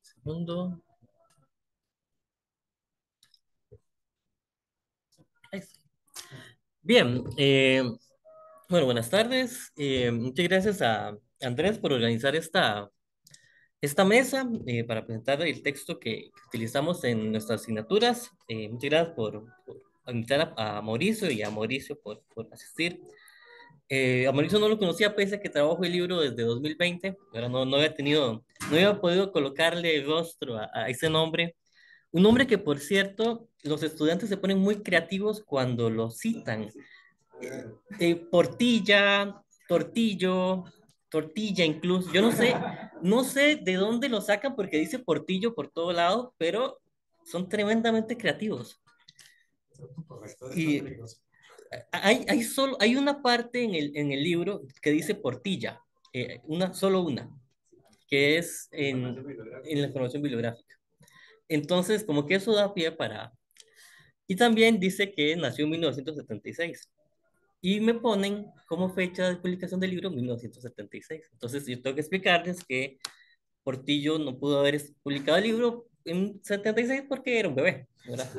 Segundo. Ahí está. Bien, bueno, buenas tardes. Muchas gracias a Andrés por organizar esta mesa para presentar el texto que utilizamos en nuestras asignaturas. Muchas gracias por invitar a Mauricio y a Mauricio por asistir. A Mauricio no lo conocía pese a que trabajo el libro desde 2020, pero no había tenido, no había podido colocarle rostro a ese nombre. Un nombre que, por cierto, los estudiantes se ponen muy creativos cuando lo citan. Portilla, tortillo, tortilla incluso. Yo no sé de dónde lo sacan porque dice portillo por todo lado, pero son tremendamente creativos. Y hay una parte en el libro que dice portilla, solo una, que es en la información bibliográfica. Entonces, como que eso da pie para... Y también dice que nació en 1976. Y me ponen como fecha de publicación del libro 1976. Entonces, yo tengo que explicarles que Portillo no pudo haber publicado el libro en 76 porque era un bebé, ¿verdad?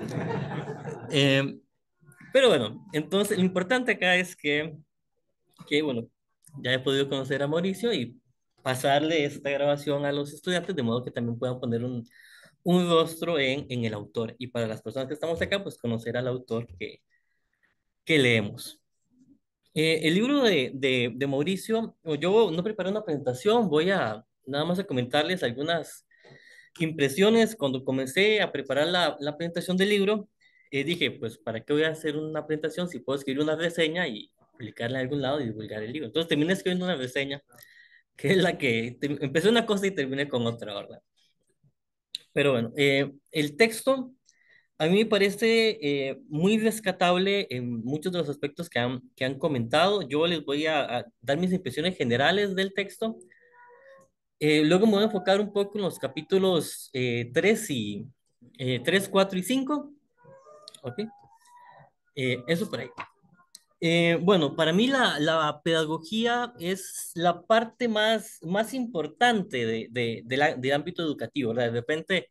Pero bueno, entonces lo importante acá es que, bueno, ya he podido conocer a Mauricio y pasarle esta grabación a los estudiantes de modo que también puedan poner un rostro en el autor. Y para las personas que estamos acá, pues conocer al autor que leemos. El libro de Mauricio, yo no preparé una presentación, voy a nada más a comentarles algunas impresiones. Cuando comencé a preparar la presentación del libro, dije, pues, ¿para qué voy a hacer una presentación si puedo escribir una reseña y publicarla en algún lado y divulgar el libro? Entonces terminé escribiendo una reseña, que es la que empecé una cosa y terminé con otra, ¿verdad? Pero bueno, el texto a mí me parece muy rescatable en muchos de los aspectos que han comentado. Yo les voy a dar mis impresiones generales del texto. Luego me voy a enfocar un poco en los capítulos 3, 4 y 5. ¿Ok? Eso por ahí. Bueno, para mí la pedagogía es la parte más importante del ámbito educativo, ¿verdad? De repente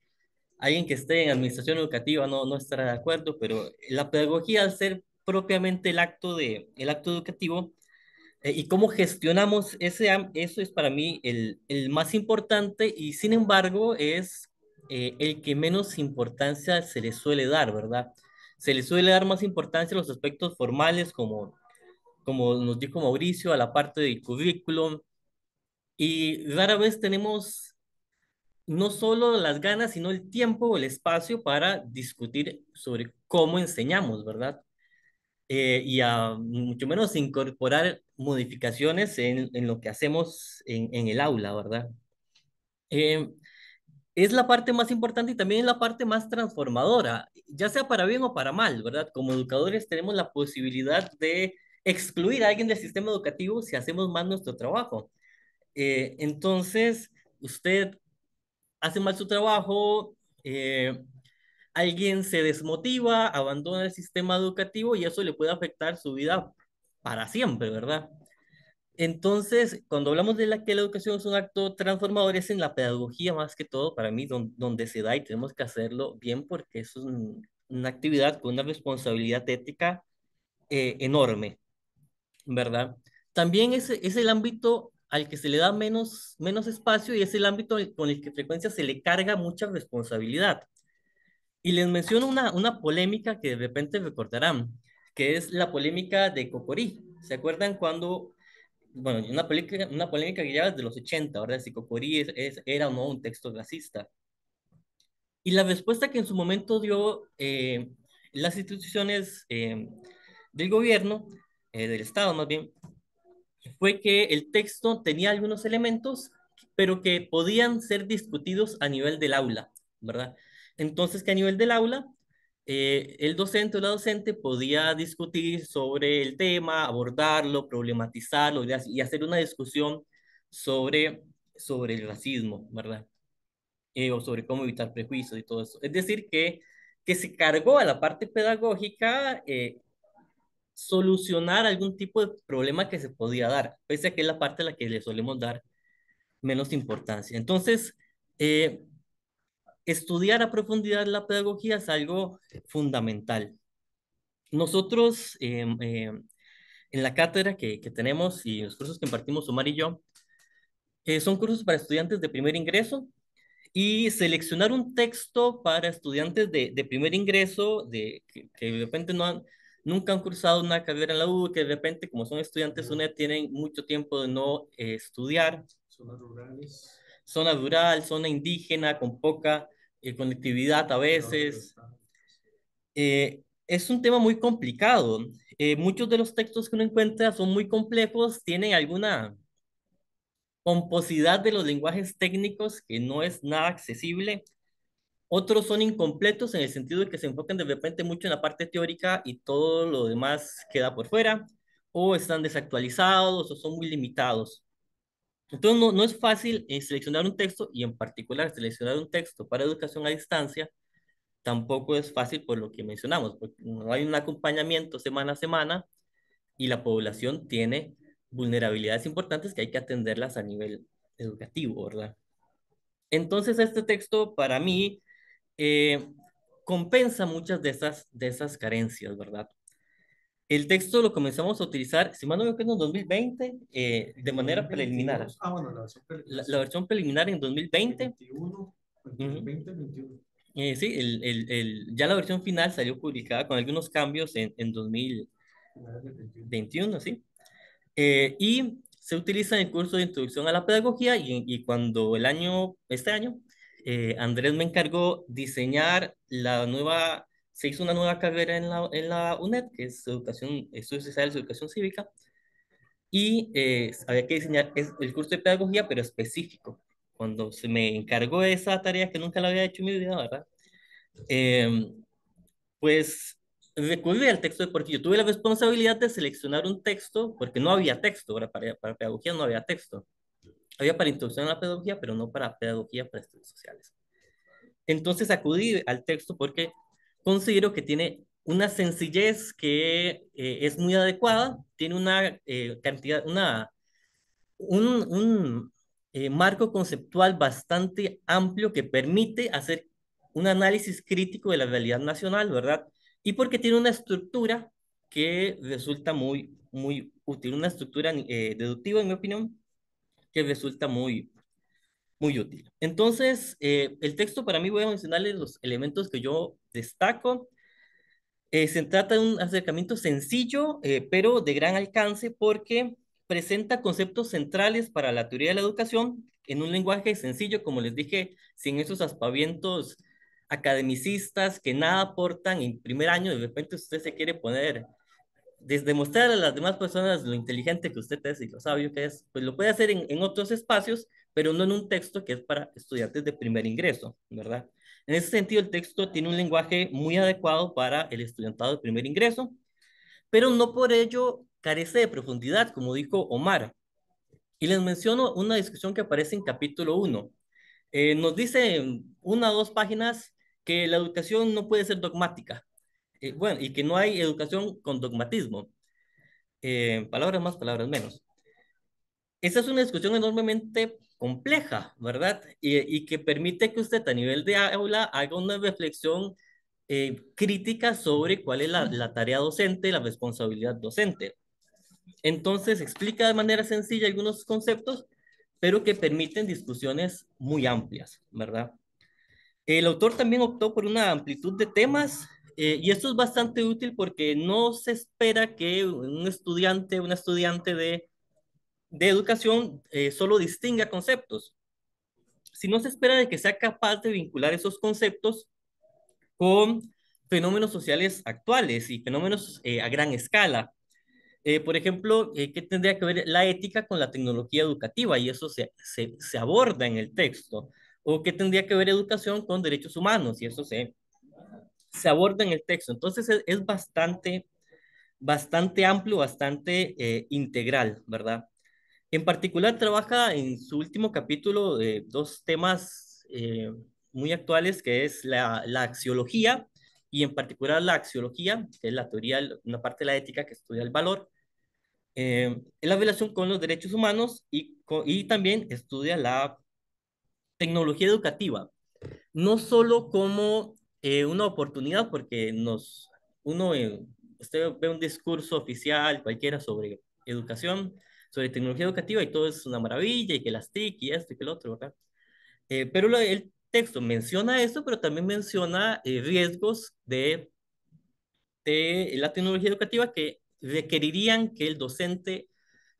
alguien que esté en administración educativa no estará de acuerdo, pero la pedagogía, al ser propiamente el acto educativo, Y cómo gestionamos eso es para mí el más importante y sin embargo es el que menos importancia se le suele dar, ¿verdad? Se le suele dar más importancia a los aspectos formales, como nos dijo Mauricio, a la parte del currículum, y rara vez tenemos no solo las ganas, sino el tiempo o el espacio para discutir sobre cómo enseñamos, ¿verdad? Y a mucho menos incorporar modificaciones en lo que hacemos en el aula, ¿verdad? Eh, es la parte más importante y también es la parte más transformadora, ya sea para bien o para mal, ¿verdad? Como educadores tenemos la posibilidad de excluir a alguien del sistema educativo si hacemos mal nuestro trabajo. Entonces, usted hace mal su trabajo, alguien se desmotiva, abandona el sistema educativo y eso le puede afectar su vida para siempre, ¿verdad? Entonces, cuando hablamos de que la educación es un acto transformador, es en la pedagogía más que todo, para mí, donde se da y tenemos que hacerlo bien porque es una actividad con una responsabilidad ética enorme, ¿verdad? También es el ámbito al que se le da menos espacio y es el ámbito con el que frecuencia se le carga mucha responsabilidad. Y les menciono una polémica que de repente recordarán, que es la polémica de Cocorí. ¿Se acuerdan cuando, bueno, una polémica que lleva desde los 80, ¿verdad? Si Cocorí era o no un texto racista. Y la respuesta que en su momento dio las instituciones del gobierno, del Estado más bien, fue que el texto tenía algunos elementos, pero que podían ser discutidos a nivel del aula, ¿verdad? Entonces, que a nivel del aula, el docente o la docente podía discutir sobre el tema, abordarlo, problematizarlo y hacer una discusión sobre el racismo, ¿verdad? O sobre cómo evitar prejuicios y todo eso. Es decir, que se cargó a la parte pedagógica solucionar algún tipo de problema que se podía dar, pese a que es la parte a la que le solemos dar menos importancia. Entonces, eh, estudiar a profundidad la pedagogía es algo fundamental. Nosotros, en la cátedra que tenemos y los cursos que impartimos Omar y yo, son cursos para estudiantes de primer ingreso y seleccionar un texto para estudiantes de primer ingreso, que de repente nunca han cursado una carrera en la U, que de repente, como son estudiantes UNED, tienen mucho tiempo de no estudiar. Zonas rurales. Zona rural, zona indígena, con poca conectividad a veces. Es un tema muy complicado. Muchos de los textos que uno encuentra son muy complejos, tienen alguna pomposidad de los lenguajes técnicos que no es nada accesible. Otros son incompletos en el sentido de que se enfocan de repente mucho en la parte teórica y todo lo demás queda por fuera, o están desactualizados o son muy limitados. Entonces no es fácil seleccionar un texto y en particular seleccionar un texto para educación a distancia tampoco es fácil por lo que mencionamos, porque no hay un acompañamiento semana a semana y la población tiene vulnerabilidades importantes que hay que atenderlas a nivel educativo, ¿verdad? Entonces este texto para mí eh, compensa muchas de esas carencias, ¿verdad? El texto lo comenzamos a utilizar, si mal no me equivoco, en 2020, de manera preliminar. Bueno, la versión preliminar. La versión preliminar en 2020. 21, Ujú. 20, 21. Sí, ya la versión final salió publicada con algunos cambios en 2021, ¿sí? Y se utiliza en el curso de introducción a la pedagogía y cuando este año, Andrés me encargó diseñar se hizo una nueva carrera en la UNED, que es Estudios Sociales y Educación Cívica, y había que diseñar el curso de pedagogía, pero específico. Cuando se me encargó esa tarea que nunca la había hecho en mi vida, ¿verdad? Eh, pues recurrí al texto porque yo tuve la responsabilidad de seleccionar un texto, porque no había texto, ¿verdad? Para pedagogía no había texto. Había para introducción a la pedagogía, pero no para pedagogía para estudios sociales. Entonces acudí al texto porque considero que tiene una sencillez que es muy adecuada, tiene una cantidad, un marco conceptual bastante amplio que permite hacer un análisis crítico de la realidad nacional, ¿verdad? Y porque tiene una estructura que resulta muy muy útil, una estructura deductiva, en mi opinión, que resulta muy útil. Entonces, el texto para mí, voy a mencionarles los elementos que yo destaco. Se trata de un acercamiento sencillo, pero de gran alcance, porque presenta conceptos centrales para la teoría de la educación en un lenguaje sencillo, como les dije, sin esos aspavientos academicistas que nada aportan en primer año. De repente usted se quiere poner, desde mostrar a las demás personas lo inteligente que usted es y lo sabio que es, pues lo puede hacer en otros espacios, pero no en un texto que es para estudiantes de primer ingreso, ¿verdad? En ese sentido, el texto tiene un lenguaje muy adecuado para el estudiantado de primer ingreso, pero no por ello carece de profundidad, como dijo Omar. Y les menciono una discusión que aparece en capítulo 1. Nos dice en una o dos páginas que la educación no puede ser dogmática. Bueno, y que no hay educación con dogmatismo. Palabras más, palabras menos. Esa es una discusión enormemente compleja, ¿verdad? Y que permite que usted a nivel de aula haga una reflexión crítica sobre cuál es la tarea docente, la responsabilidad docente. Entonces explica de manera sencilla algunos conceptos, pero que permiten discusiones muy amplias, ¿verdad? El autor también optó por una amplitud de temas, y esto es bastante útil porque no se espera que un estudiante, una estudiante de educación solo distinga conceptos, sino se espera de que sea capaz de vincular esos conceptos con fenómenos sociales actuales y fenómenos a gran escala. Por ejemplo, ¿qué tendría que ver la ética con la tecnología educativa? Y eso se aborda en el texto. ¿O qué tendría que ver educación con derechos humanos? Y eso se aborda en el texto. Entonces es bastante amplio, bastante integral, ¿verdad? En particular trabaja en su último capítulo de dos temas muy actuales, que es la axiología, y en particular la axiología, que es la teoría, una parte de la ética que estudia el valor, en la relación con los derechos humanos, y también estudia la tecnología educativa, no solo como una oportunidad, porque uno, usted ve un discurso oficial cualquiera sobre educación, sobre tecnología educativa, y todo es una maravilla, y que las TIC y esto y que lo otro, ¿verdad? Pero el texto menciona eso, pero también menciona riesgos de la tecnología educativa que requerirían que el docente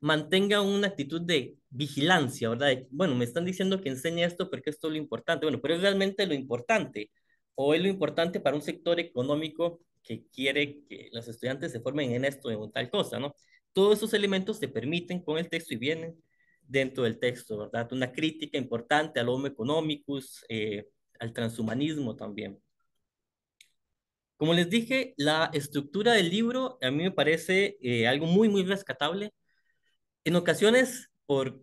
mantenga una actitud de vigilancia, ¿verdad? Bueno, me están diciendo que enseñe esto porque esto es lo importante. Bueno, pero es realmente lo importante, o es lo importante para un sector económico que quiere que los estudiantes se formen en esto, en tal cosa, ¿no? Todos esos elementos se permiten con el texto y vienen dentro del texto, ¿verdad? Una crítica importante al homo economicus, al transhumanismo también. Como les dije, la estructura del libro a mí me parece algo muy rescatable. En ocasiones, por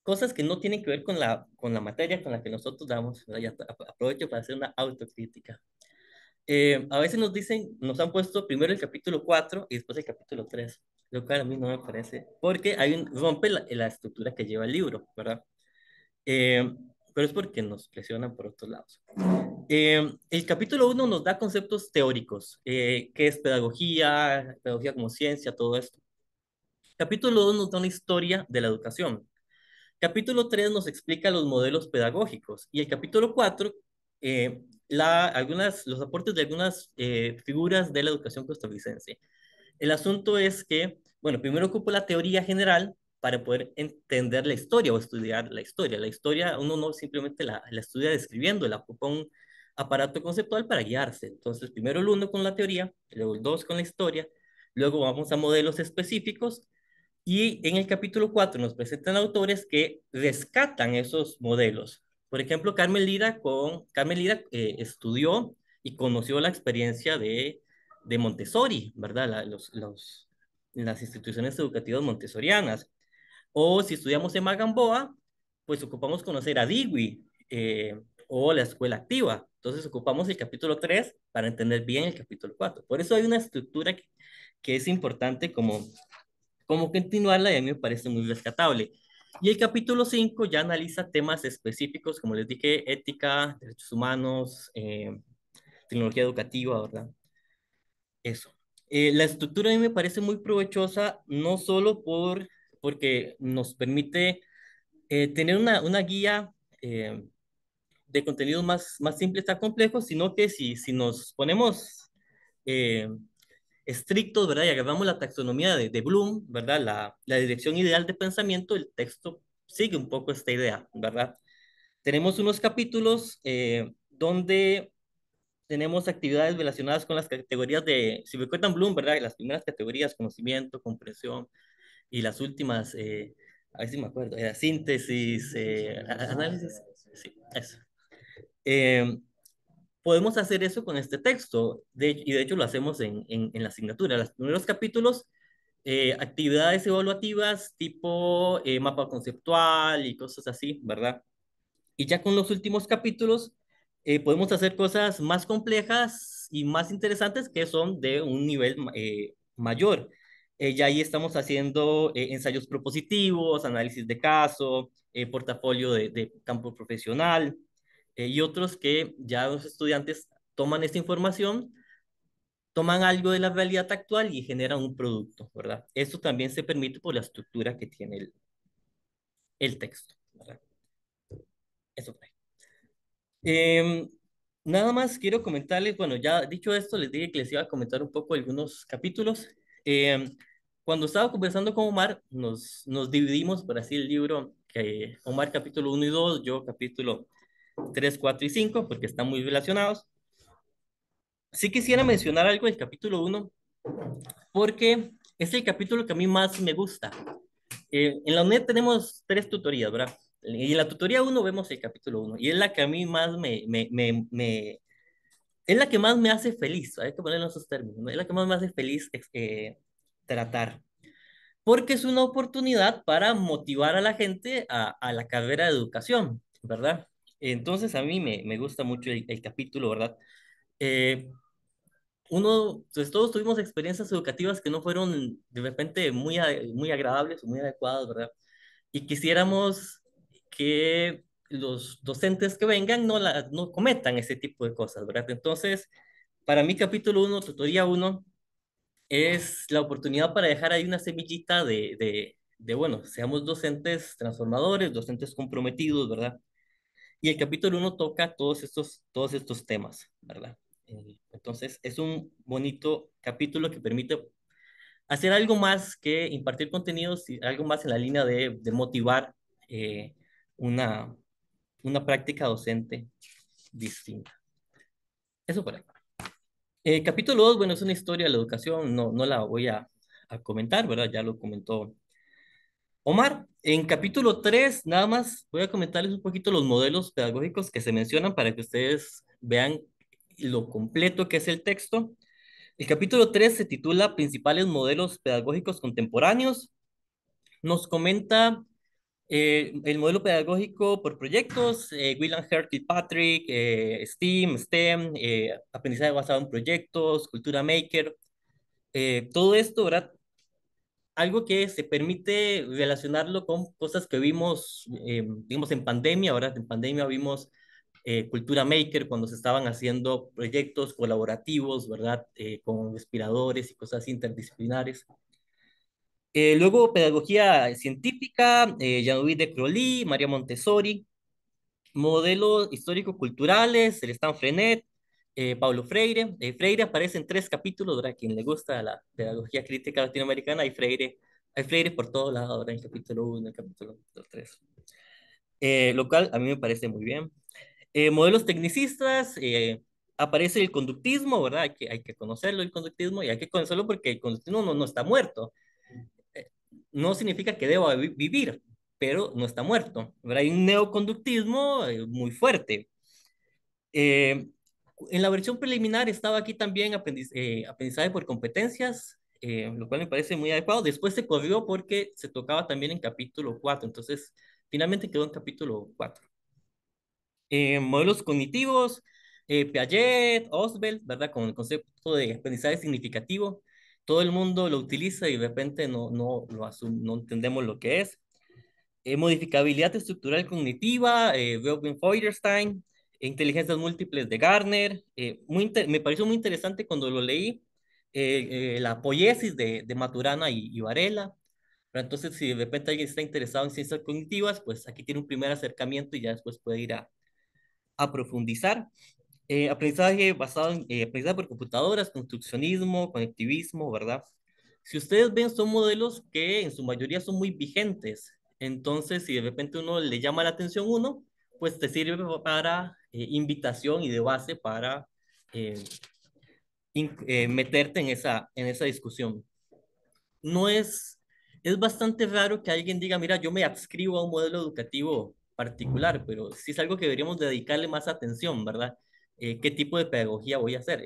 cosas que no tienen que ver con la materia con la que nosotros damos, ¿verdad? Ya aprovecho para hacer una autocrítica. A veces nos dicen, nos han puesto primero el capítulo 4 y después el capítulo 3, lo cual a mí no me parece, porque rompe la estructura que lleva el libro, ¿verdad? Eh, pero es porque nos presionan por otros lados. El capítulo 1 nos da conceptos teóricos, qué es pedagogía, pedagogía como ciencia, todo esto. Capítulo 2 nos da una historia de la educación. Capítulo 3 nos explica los modelos pedagógicos. Y el capítulo 4, los aportes de algunas figuras de la educación costarricense. El asunto es que, bueno, primero ocupo la teoría general para poder entender la historia o estudiar la historia. La historia uno no simplemente la estudia describiendo, la ocupa un aparato conceptual para guiarse. Entonces, primero el 1 con la teoría, luego el 2 con la historia, luego vamos a modelos específicos, y en el capítulo 4 nos presentan autores que rescatan esos modelos. Por ejemplo, Carmen Lira estudió y conoció la experiencia de Montessori, ¿verdad? Las instituciones educativas montessorianas. O si estudiamos en Magamboa, pues ocupamos conocer a Dewey, o la escuela activa. Entonces ocupamos el capítulo 3 para entender bien el capítulo 4. Por eso hay una estructura que es importante como continuarla, y a mí me parece muy rescatable. Y el capítulo 5 ya analiza temas específicos, como les dije, ética, derechos humanos, tecnología educativa, ¿verdad? Eso. La estructura a mí me parece muy provechosa, no solo porque nos permite tener una guía de contenidos más simples a complejos, sino que si nos ponemos eh, estrictos, ¿verdad? Y agarramos la taxonomía de Bloom, ¿verdad? La dirección ideal de pensamiento, el texto sigue un poco esta idea, ¿verdad? Tenemos unos capítulos donde tenemos actividades relacionadas con las categorías si recuerdan Bloom, ¿verdad? Las primeras categorías, conocimiento, comprensión, y las últimas, a ver si me acuerdo, era síntesis, análisis, sí, eso. Eh, Podemos hacer eso con este texto, y de hecho lo hacemos en la asignatura. Los primeros capítulos, actividades evaluativas tipo mapa conceptual y cosas así, ¿verdad? Y ya con los últimos capítulos podemos hacer cosas más complejas y más interesantes que son de un nivel mayor. Ya ahí estamos haciendo ensayos propositivos, análisis de caso, portafolio de campo profesional y otros que ya los estudiantes toman esta información, toman algo de la realidad actual y generan un producto, ¿verdad? Esto también se permite por la estructura que tiene el texto, ¿verdad? Eso fue. Em, Nada más quiero comentarles, bueno, ya dicho esto, les dije que les iba a comentar un poco algunos capítulos. Em, Cuando estaba conversando con Omar, nos dividimos por así el libro, que Omar capítulo 1 y 2, yo capítulo 3, 4 y 5, porque están muy relacionados. Sí quisiera mencionar algo del capítulo 1, porque es el capítulo que a mí más me gusta. En la UNED tenemos 3 tutorías, ¿verdad? Y en la tutoría 1 vemos el capítulo 1, y es la que a mí más es la que más me hace feliz, hay que ponerlo en esos términos, ¿no? Es la que más me hace feliz tratar, porque es una oportunidad para motivar a la gente a la carrera de educación, ¿verdad? Entonces a mí me gusta mucho el capítulo, ¿verdad? Eh, pues todos tuvimos experiencias educativas que no fueron de repente muy agradables o muy adecuadas, ¿verdad? Y quisiéramos que los docentes que vengan no cometan ese tipo de cosas, ¿verdad? Entonces, para mí capítulo 1, tutoría 1, es la oportunidad para dejar ahí una semillita bueno, seamos docentes transformadores, docentes comprometidos, ¿verdad? Y el capítulo 1 toca todos estos temas, ¿verdad? Entonces, es un bonito capítulo que permite hacer algo más que impartir contenidos y algo más en la línea de motivar eh, una, una práctica docente distinta. Eso por ahí. Capítulo 2, bueno, es una historia de la educación, no la voy a comentar, ¿verdad? Ya lo comentó Omar. En capítulo 3, nada más voy a comentarles un poquito los modelos pedagógicos que se mencionan para que ustedes vean lo completo que es el texto. El capítulo 3 se titula Principales modelos pedagógicos contemporáneos. Nos comenta el modelo pedagógico por proyectos, William Hurt Kilpatrick, STEAM, STEM, aprendizaje basado en proyectos, cultura maker, todo esto, ¿verdad? Algo que se permite relacionarlo con cosas que vimos, digamos, en pandemia, ¿verdad? En pandemia vimos cultura maker cuando se estaban haciendo proyectos colaborativos, ¿verdad? Con respiradores y cosas interdisciplinares. Luego, pedagogía científica, Jean-Louis de Crowley, María Montessori, modelos histórico-culturales, Celestin Frenet, Paulo Freire. Freire aparece en 3 capítulos, ¿verdad? A quien le gusta la pedagogía crítica latinoamericana, hay Freire por todos lados, ¿verdad? En el capítulo 1, en el capítulo 3. Lo cual a mí me parece muy bien. Modelos tecnicistas, aparece el conductismo, ¿verdad? Hay que conocerlo, el conductismo, y hay que conocerlo porque el conductismo no está muerto. No significa que deba vivir, pero no está muerto, ¿verdad? Hay un neoconductismo muy fuerte. Eh, en la versión preliminar estaba aquí también aprendizaje por competencias, lo cual me parece muy adecuado. Después se corrió porque se tocaba también en capítulo 4, entonces finalmente quedó en capítulo 4. Modelos cognitivos, Piaget, Oswald, ¿verdad? Con el concepto de aprendizaje significativo. Todo el mundo lo utiliza y de repente no entendemos lo que es. Modificabilidad estructural cognitiva, Feuerstein, inteligencias múltiples de Gardner. Me pareció muy interesante cuando lo leí, la poiesis de Maturana y Varela. Pero entonces, si de repente alguien está interesado en ciencias cognitivas, pues aquí tiene un primer acercamiento y ya después puede ir a profundizar. Aprendizaje basado en aprendizaje por computadoras, construccionismo, conectivismo, ¿verdad? Si ustedes ven, son modelos que en su mayoría son muy vigentes. Entonces, si de repente uno le llama la atención uno, pues te sirve para invitación y de base para eh, meterte en esa discusión. No es, es bastante raro que alguien diga, mira, yo me adscribo a un modelo educativo particular, pero sí es algo que deberíamos dedicarle más atención, ¿verdad? ¿Qué tipo de pedagogía voy a hacer?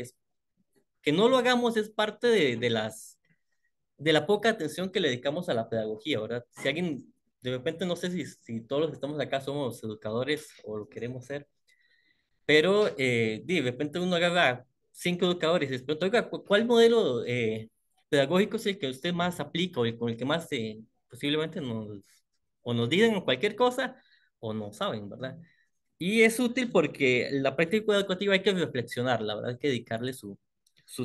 Que no lo hagamos es parte de la poca atención que le dedicamos a la pedagogía, ¿verdad? Si alguien, de repente, no sé si todos los que estamos acá somos educadores o lo queremos ser, pero de repente uno agarra 5 educadores y les pregunta, oiga, ¿cuál modelo pedagógico es el que usted más aplica o con el que más posiblemente o nos digan cualquier cosa o no saben, ¿verdad? Y es útil porque la práctica educativa hay que reflexionar, la verdad, hay que dedicarle su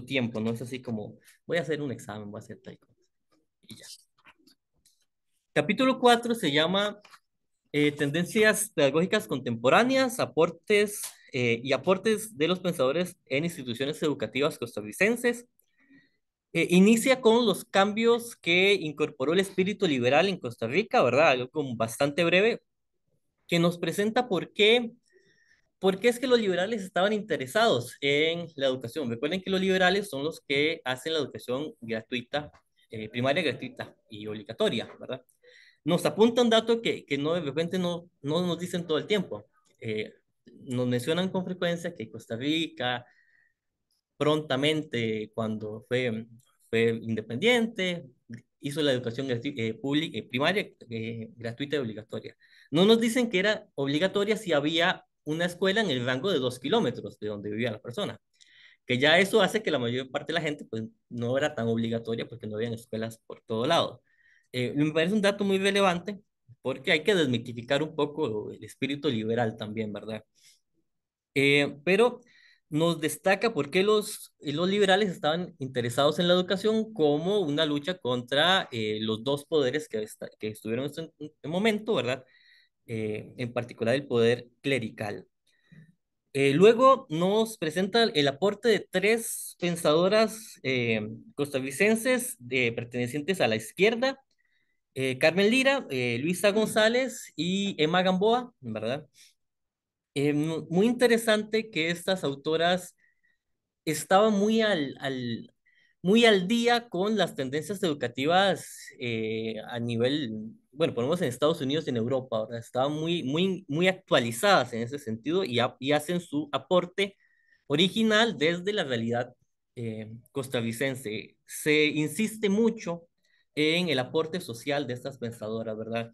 tiempo, no es así como voy a hacer un examen, voy a hacer tal cosa y ya. Capítulo 4 se llama Tendencias pedagógicas contemporáneas, aportes y aportes de los pensadores en instituciones educativas costarricenses. Inicia con los cambios que incorporó el espíritu liberal en Costa Rica, ¿verdad? Algo como bastante breve, que nos presenta por qué es que los liberales estaban interesados en la educación. Recuerden que los liberales son los que hacen la educación gratuita, primaria gratuita y obligatoria, ¿verdad? Nos apunta un dato que no, de repente no nos dicen todo el tiempo. Eh, Nos mencionan con frecuencia que Costa Rica, prontamente, cuando fue independiente, hizo la educación primaria gratuita y obligatoria. No nos dicen que era obligatoria si había una escuela en el rango de 2 kilómetros de donde vivía la persona, que ya eso hace que la mayor parte de la gente pues no era tan obligatoria porque no habían escuelas por todo lado. Me parece un dato muy relevante porque hay que desmitificar un poco el espíritu liberal también, ¿verdad? Pero nos destaca por qué los liberales estaban interesados en la educación como una lucha contra los dos poderes que estuvieron en ese momento, ¿verdad? En particular el poder clerical. Luego nos presenta el aporte de 3 pensadoras costarricenses pertenecientes a la izquierda, Carmen Lira, Luisa González y Emma Gamboa, ¿verdad? Muy interesante que estas autoras estaban muy al día con las tendencias educativas a nivel, bueno, ponemos en Estados Unidos y en Europa, ¿verdad? Estaban muy actualizadas en ese sentido y hacen su aporte original desde la realidad costarricense. Se insiste mucho en el aporte social de estas pensadoras, ¿verdad?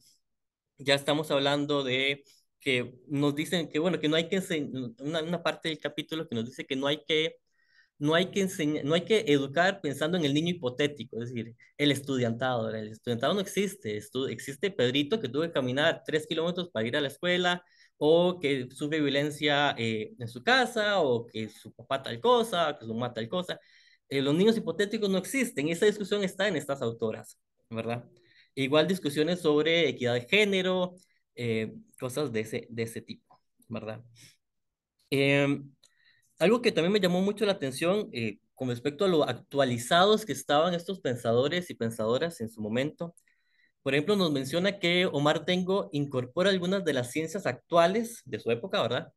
Ya estamos hablando de que nos dicen que, bueno, que no hay que enseñar, una parte del capítulo que nos dice que no hay que enseñar, no hay que educar pensando en el niño hipotético, es decir, el estudiantado. ¿Verdad? El estudiantado no existe, existe Pedrito que tuvo que caminar 3 kilómetros para ir a la escuela, o que sufre violencia en su casa, o que su papá tal cosa, que su mamá tal cosa. Los niños hipotéticos no existen, y esa discusión está en estas autoras, ¿verdad? Igual discusiones sobre equidad de género, cosas de ese tipo, ¿verdad? Em, Algo que también me llamó mucho la atención con respecto a lo actualizados que estaban estos pensadores y pensadoras en su momento. Por ejemplo, nos menciona que Omar Tengo incorpora algunas de las ciencias actuales de su época, ¿verdad?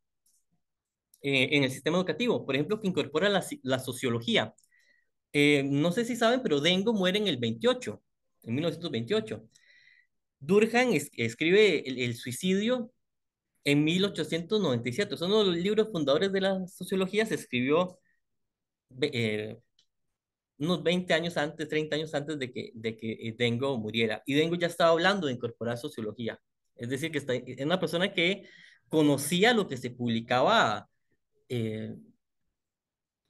En el sistema educativo. Por ejemplo, que incorpora la sociología. No sé si saben, pero Dengo muere en el 28, en 1928. Durkheim escribe el suicidio en 1897. Son uno de los libros fundadores de la sociología. Se escribió eh, unos 20 años antes, 30 años antes de que Dengo muriera. Y Dengo ya estaba hablando de incorporar sociología. Es decir, que es una persona que conocía lo que se publicaba eh,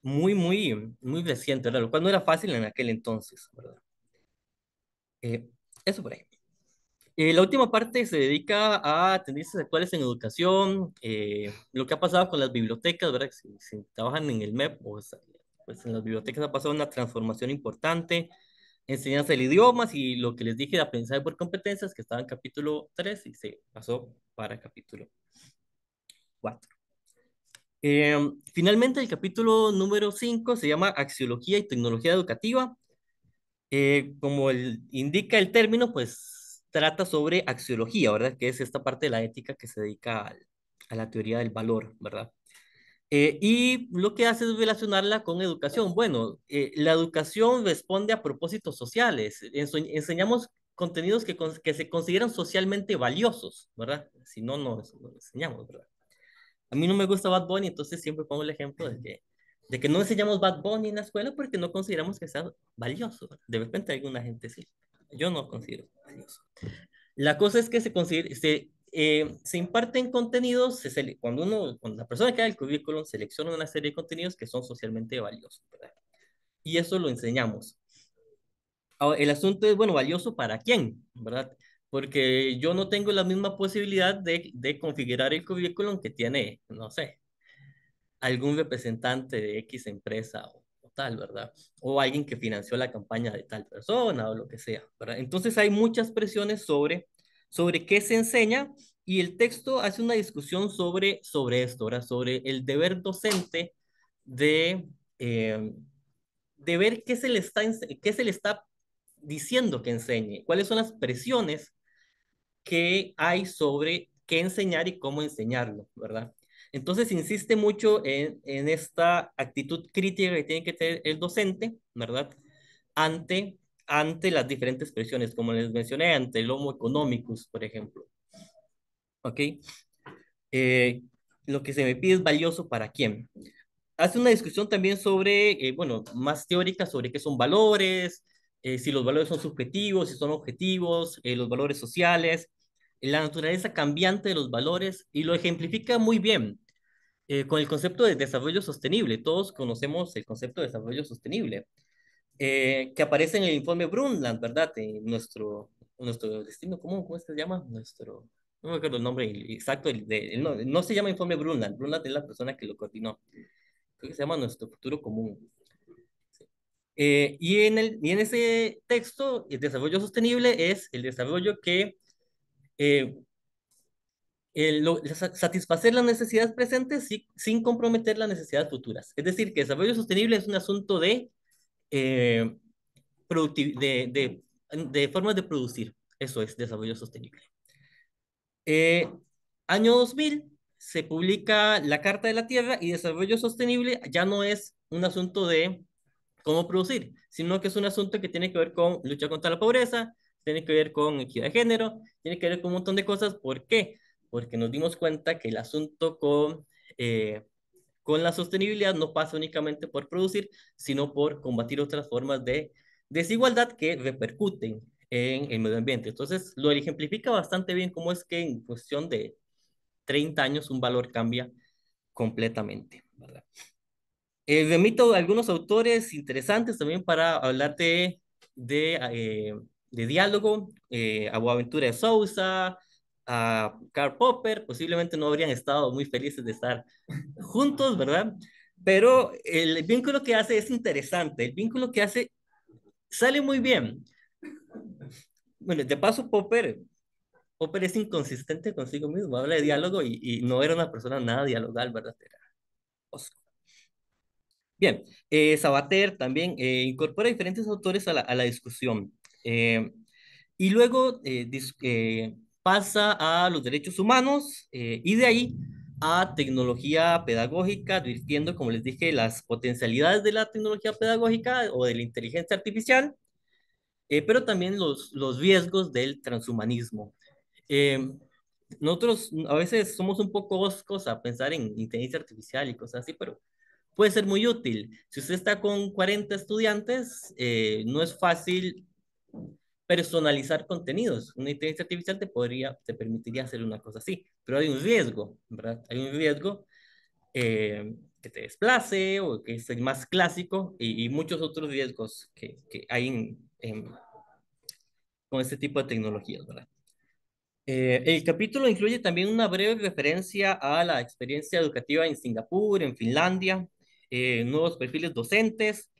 muy reciente, ¿verdad? Lo cual no era fácil en aquel entonces, ¿verdad? Eh, Eso por ahí. La última parte se dedica a tendencias actuales en educación, lo que ha pasado con las bibliotecas, ¿verdad? Si trabajan en el MEP, pues en las bibliotecas ha pasado una transformación importante, enseñanza de idiomas y lo que les dije de aprendizaje por competencias, que estaba en capítulo 3 y se pasó para capítulo 4. Finalmente, el capítulo número 5 se llama Axiología y Tecnología Educativa. Como indica el término, pues trata sobre axiología, ¿verdad? Que es esta parte de la ética que se dedica a la teoría del valor, ¿verdad? Y lo que hace es relacionarla con educación. Bueno, la educación responde a propósitos sociales. Enseñamos contenidos que se consideran socialmente valiosos, ¿verdad? Si no, no enseñamos, ¿verdad? A mí no me gusta Bad Bunny, entonces siempre pongo el ejemplo de que no enseñamos Bad Bunny en la escuela porque no consideramos que sea valioso. De repente alguna gente sí. Yo no considero valioso. La cosa es que se imparten contenidos, cuando la persona que da el currículum selecciona una serie de contenidos que son socialmente valiosos, ¿verdad? Y eso lo enseñamos. Ahora, el asunto es, bueno, ¿valioso para quién? ¿Verdad? Porque yo no tengo la misma posibilidad de configurar el currículum que tiene, no sé, algún representante de X empresa o tal, ¿verdad? O alguien que financió la campaña de tal persona o lo que sea, ¿verdad? Entonces hay muchas presiones sobre qué se enseña y el texto hace una discusión sobre esto, ¿verdad? Sobre el deber docente de, eh, de ver qué se le está diciendo que enseñe, cuáles son las presiones que hay sobre qué enseñar y cómo enseñarlo, ¿verdad? Entonces insiste mucho en esta actitud crítica que tiene que tener el docente, ¿verdad? Ante, ante las diferentes presiones, como les mencioné, ante el Homo economicus, por ejemplo. ¿Ok? Eh, lo que se me pide es valioso para quién. Hace una discusión también sobre, bueno, más teórica sobre qué son valores, si los valores son subjetivos, si son objetivos, los valores sociales, la naturaleza cambiante de los valores, y lo ejemplifica muy bien con el concepto de desarrollo sostenible. Todos conocemos el concepto de desarrollo sostenible, que aparece en el informe Brundtland, ¿verdad? Nuestro destino común, ¿cómo es que se llama? No me acuerdo el nombre exacto, no, no se llama informe Brundtland, Brundtland es la persona que lo coordinó, creo que se llama Nuestro Futuro Común. Y en ese texto, el desarrollo sostenible es el desarrollo que eh, satisfacer las necesidades presentes sin comprometer las necesidades futuras. Es decir, que el desarrollo sostenible es un asunto eh, de formas de producir. Eso es desarrollo sostenible. Eh, Año 2000 se publica la Carta de la Tierra y desarrollo sostenible ya no es un asunto de cómo producir, sino que es un asunto que tiene que ver con lucha contra la pobreza, tiene que ver con equidad de género, tiene que ver con un montón de cosas. ¿Por qué? Porque nos dimos cuenta que el asunto con la sostenibilidad no pasa únicamente por producir, sino por combatir otras formas de desigualdad que repercuten en el medio ambiente. Entonces, lo ejemplifica bastante bien cómo es que en cuestión de 30 años un valor cambia completamente, ¿verdad? Remito a algunos autores interesantes también para hablar de diálogo, a Boaventura de Sousa, a Karl Popper. Posiblemente no habrían estado muy felices de estar juntos, ¿verdad? Pero el vínculo que hace es interesante, el vínculo que hace sale muy bien. Bueno, de paso, Popper es inconsistente consigo mismo, habla de diálogo y no era una persona nada dialogal, ¿verdad? Era osco. Bien, Sabater también incorpora diferentes autores a la discusión. Y luego pasa a los derechos humanos y de ahí a tecnología pedagógica, advirtiendo, como les dije, las potencialidades de la tecnología pedagógica o de la inteligencia artificial, pero también los riesgos del transhumanismo. Eh, Nosotros a veces somos un poco oscos a pensar en inteligencia artificial y cosas así, pero puede ser muy útil. Si usted está con 40 estudiantes, no es fácil personalizar contenidos. Una inteligencia artificial te permitiría hacer una cosa así, pero hay un riesgo, ¿verdad? Hay un riesgo que te desplace o que es el más clásico y muchos otros riesgos que hay con este tipo de tecnologías, ¿verdad? El capítulo incluye también una breve referencia a la experiencia educativa en Singapur, en Finlandia, nuevos perfiles docentes,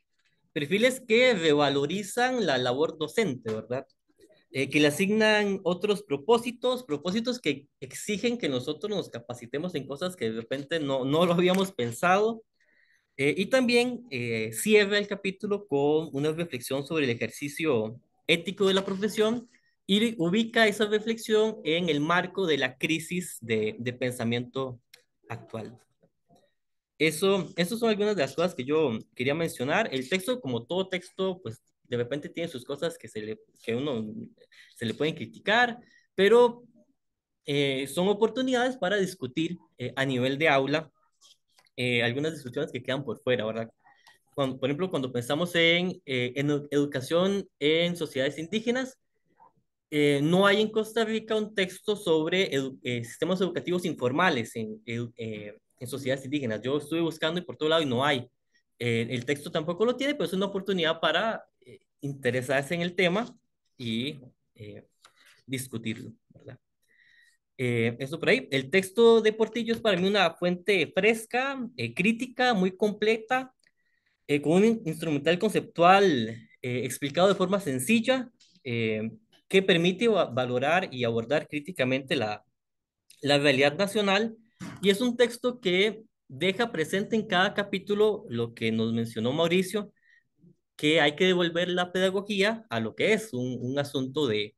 perfiles que revalorizan la labor docente, ¿verdad? Que le asignan otros propósitos, propósitos que exigen que nosotros nos capacitemos en cosas que de repente no lo habíamos pensado. Y también cierra el capítulo con una reflexión sobre el ejercicio ético de la profesión y ubica esa reflexión en el marco de la crisis de pensamiento actual. Eso son algunas de las cosas que yo quería mencionar. El texto, como todo texto, pues de repente tiene sus cosas que uno se le pueden criticar, pero son oportunidades para discutir a nivel de aula algunas discusiones que quedan por fuera, ¿verdad? Por ejemplo, cuando pensamos en educación en sociedades indígenas, no hay en Costa Rica un texto sobre sistemas educativos informales en sociedades indígenas. Yo estuve buscando y por todo lado y no hay. El texto tampoco lo tiene, pero es una oportunidad para interesarse en el tema y discutirlo, ¿verdad? Eso por ahí. El texto de Portillo es para mí una fuente fresca, crítica, muy completa, con un instrumental conceptual explicado de forma sencilla, eh, que permite valorar y abordar críticamente la realidad nacional. Y es un texto que deja presente en cada capítulo lo que nos mencionó Mauricio, que hay que devolver la pedagogía a lo que es un asunto de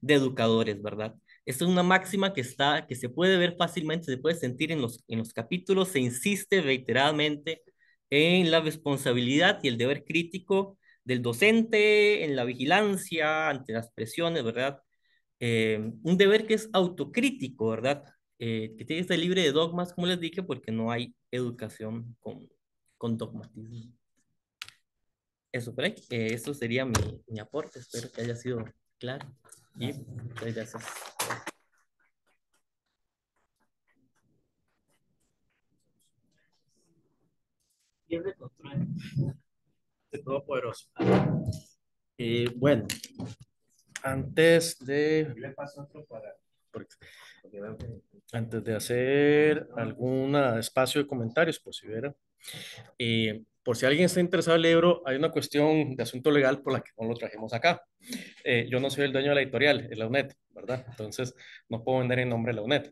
educadores, ¿verdad? Esta es una máxima que se puede ver fácilmente, se puede sentir en los capítulos, se insiste reiteradamente en la responsabilidad y el deber crítico del docente, en la vigilancia ante las presiones, ¿verdad? Un deber que es autocrítico, ¿verdad? Que tiene que ser libre de dogmas, como les dije, porque no hay educación con dogmatismo. Eso por ahí. Eso sería mi aporte. Espero que haya sido claro. Y muchas gracias. Pierde control. De Todopoderoso. Bueno, antes de... Antes de hacer algún espacio de comentarios, pues si hubiera. Por si alguien está interesado en el libro, hay una cuestión de asunto legal por la que no lo trajimos acá. Yo no soy el dueño de la editorial, es la UNED, ¿verdad? Entonces, no puedo vender en nombre de la UNED.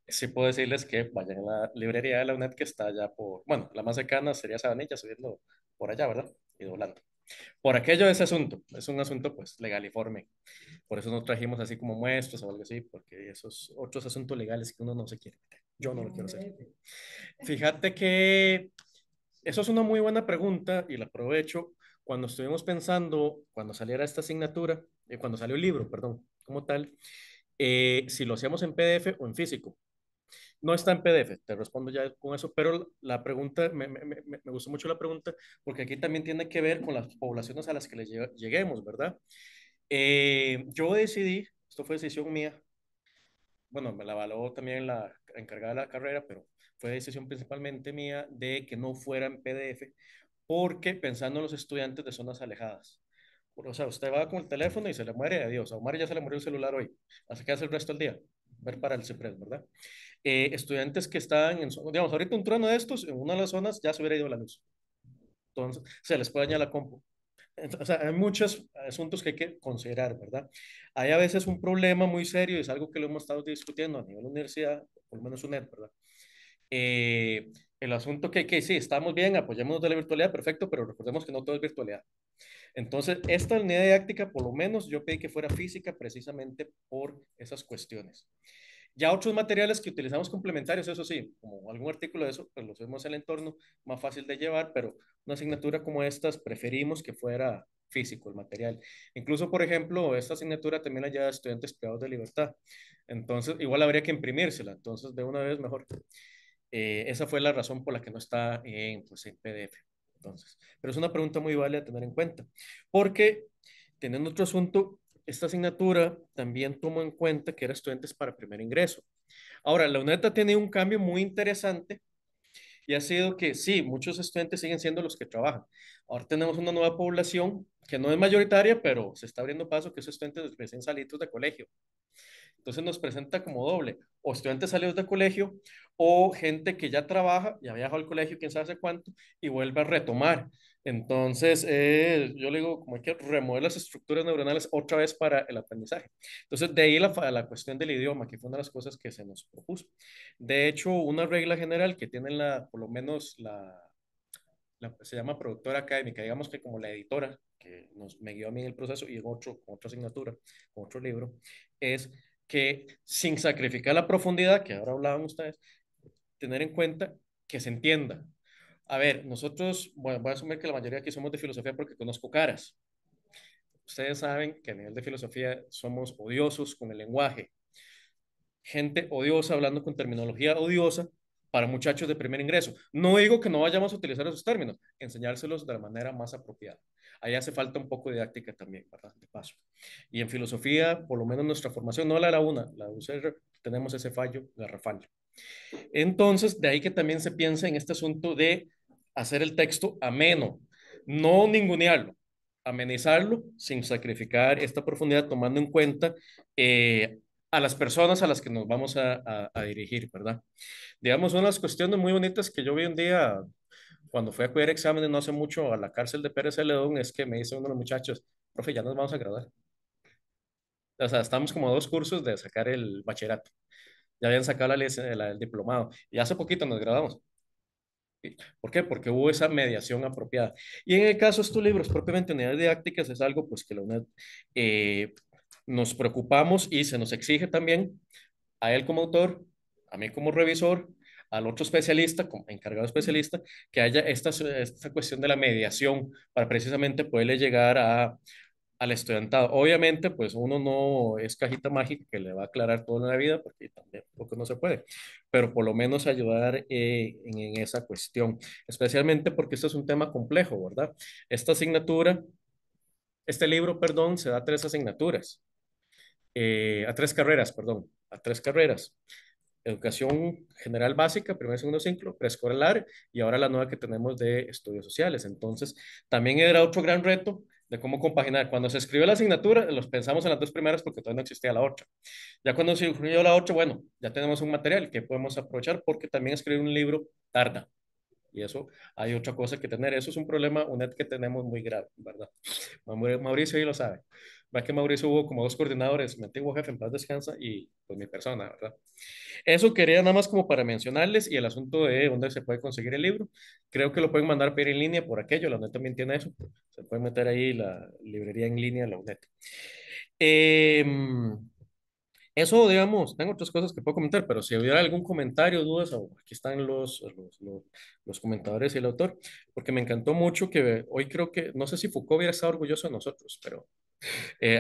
Sí puedo decirles que vayan a la librería de la UNED que está allá por, bueno, la más cercana sería Sabanilla, subiendo por allá, ¿verdad? Y doblando. Por aquello de ese asunto, es un asunto pues legaliforme. Por eso no trajimos así como muestras o algo así, porque esos otros asuntos legales que uno no se quiere meter. Yo no lo quiero hacer. Fíjate que eso es una muy buena pregunta y la aprovecho cuando estuvimos pensando, cuando saliera esta asignatura, cuando salió el libro, perdón, como tal, si lo hacíamos en PDF o en físico. No está en PDF, te respondo ya con eso, pero la pregunta, me gustó mucho la pregunta, porque aquí también tiene que ver con las poblaciones a las que lleguemos, ¿verdad? Yo decidí, esto fue decisión mía, bueno, me la avaló también la encargada de la carrera, pero fue decisión principalmente mía de que no fuera en PDF, porque pensando en los estudiantes de zonas alejadas. O sea, usted va con el teléfono y se le muere, adiós. A Omar ya se le murió el celular hoy. Así que hace el resto del día. Ver para el CIPRES, ¿verdad? Estudiantes que están en, digamos, ahorita un trueno de estos, en una de las zonas ya se hubiera ido la luz. Entonces, se les puede dañar la compu. O sea, hay muchos asuntos que hay que considerar, ¿verdad? Hay a veces un problema muy serio, y es algo que lo hemos estado discutiendo a nivel universidad, por lo menos UNED, ¿verdad? El asunto que sí, estamos bien, apoyémonos de la virtualidad, perfecto, pero recordemos que no todo es virtualidad. Entonces, esta unidad didáctica, por lo menos yo pedí que fuera física precisamente por esas cuestiones. Ya otros materiales que utilizamos complementarios, eso sí, como algún artículo de eso, pues los vemos en el entorno, más fácil de llevar, pero una asignatura como estas preferimos que fuera físico el material. Incluso, por ejemplo, esta asignatura también la lleva estudiantes privados de libertad. Entonces, igual habría que imprimírsela. Entonces, de una vez mejor. Esa fue la razón por la que no está pues, en PDF. Entonces, pero es una pregunta muy válida a tener en cuenta. Porque, teniendo otro asunto, esta asignatura también tomó en cuenta que era estudiantes para primer ingreso. Ahora, la UNED ha tenido un cambio muy interesante y ha sido que sí, muchos estudiantes siguen siendo los que trabajan. Ahora tenemos una nueva población que no es mayoritaria, pero se está abriendo paso, que es estudiantes recién salidos de colegio. Entonces nos presenta como doble, o estudiantes salidos de colegio, o gente que ya trabaja, ya viajó al colegio, quién sabe hace cuánto, y vuelve a retomar. Entonces, yo le digo, como hay que remover las estructuras neuronales otra vez para el aprendizaje. Entonces, de ahí la cuestión del idioma, que fue una de las cosas que se nos propuso. De hecho, una regla general que tiene por lo menos se llama productora académica, digamos que como la editora que me guió a mí en el proceso y en con otra asignatura, con otro libro, es que sin sacrificar la profundidad, que ahora hablaban ustedes, tener en cuenta que se entienda. A ver, nosotros, bueno, voy a asumir que la mayoría aquí somos de filosofía porque conozco caras. Ustedes saben que a nivel de filosofía somos odiosos con el lenguaje. Gente odiosa hablando con terminología odiosa para muchachos de primer ingreso. No digo que no vayamos a utilizar esos términos, enseñárselos de la manera más apropiada. Ahí hace falta un poco de didáctica también, ¿verdad? De paso. Y en filosofía, por lo menos nuestra formación, no la UNA, la UCR, tenemos ese fallo garrafal. Entonces, de ahí que también se piensa en este asunto de hacer el texto ameno, no ningunearlo, amenizarlo sin sacrificar esta profundidad, tomando en cuenta a las personas a las que nos vamos a dirigir, ¿verdad? Digamos, una de las cuestiones muy bonitas que yo vi un día cuando fui a cuidar exámenes no hace mucho a la cárcel de Pérez Celedón es que me dice uno de los muchachos, profe, ya nos vamos a graduar. O sea, estamos como a 2 cursos de sacar el bachillerato. Ya habían sacado el diplomado y hace poquito nos graduamos. ¿Por qué? Porque hubo esa mediación apropiada. Y en el caso de estos libros, propiamente unidades didácticas, es algo pues que la UNED nos preocupamos y se nos exige también a él como autor, a mí como revisor, al otro especialista, como encargado especialista, que haya esta cuestión de la mediación para precisamente poderle llegar al estudiantado. Obviamente, pues uno no es cajita mágica que le va a aclarar toda la vida, porque también porque no se puede, pero por lo menos ayudar en esa cuestión, especialmente porque esto es un tema complejo, ¿verdad? Esta asignatura, este libro, perdón, se da a 3 asignaturas, a 3 carreras, perdón, a 3 carreras. Educación general básica, primer y segundo ciclo, preescolar y ahora la nueva que tenemos de estudios sociales. Entonces, también era otro gran reto de cómo compaginar. Cuando se escribió la asignatura, los pensamos en las 2 primeras porque todavía no existía la otra. Ya cuando se incluyó la otra, bueno, ya tenemos un material que podemos aprovechar porque también escribir un libro tarda. Y eso hay otra cosa que tener. Eso es un problema, UNED que tenemos muy grave, ¿verdad? Mauricio ahí lo sabe. Va que Mauricio hubo como 2 coordinadores, mi antiguo jefe en paz descansa y pues mi persona, ¿verdad? Eso quería nada más como para mencionarles y el asunto de dónde se puede conseguir el libro. Creo que lo pueden mandar a pedir en línea por aquello, la UNED también tiene eso. Se puede meter ahí la librería en línea de la UNED. Eso, digamos, tengo otras cosas que puedo comentar, pero si hubiera algún comentario, dudas, aquí están los comentadores y el autor, porque me encantó mucho que hoy creo que, no sé si Foucault hubiera estado orgulloso de nosotros, pero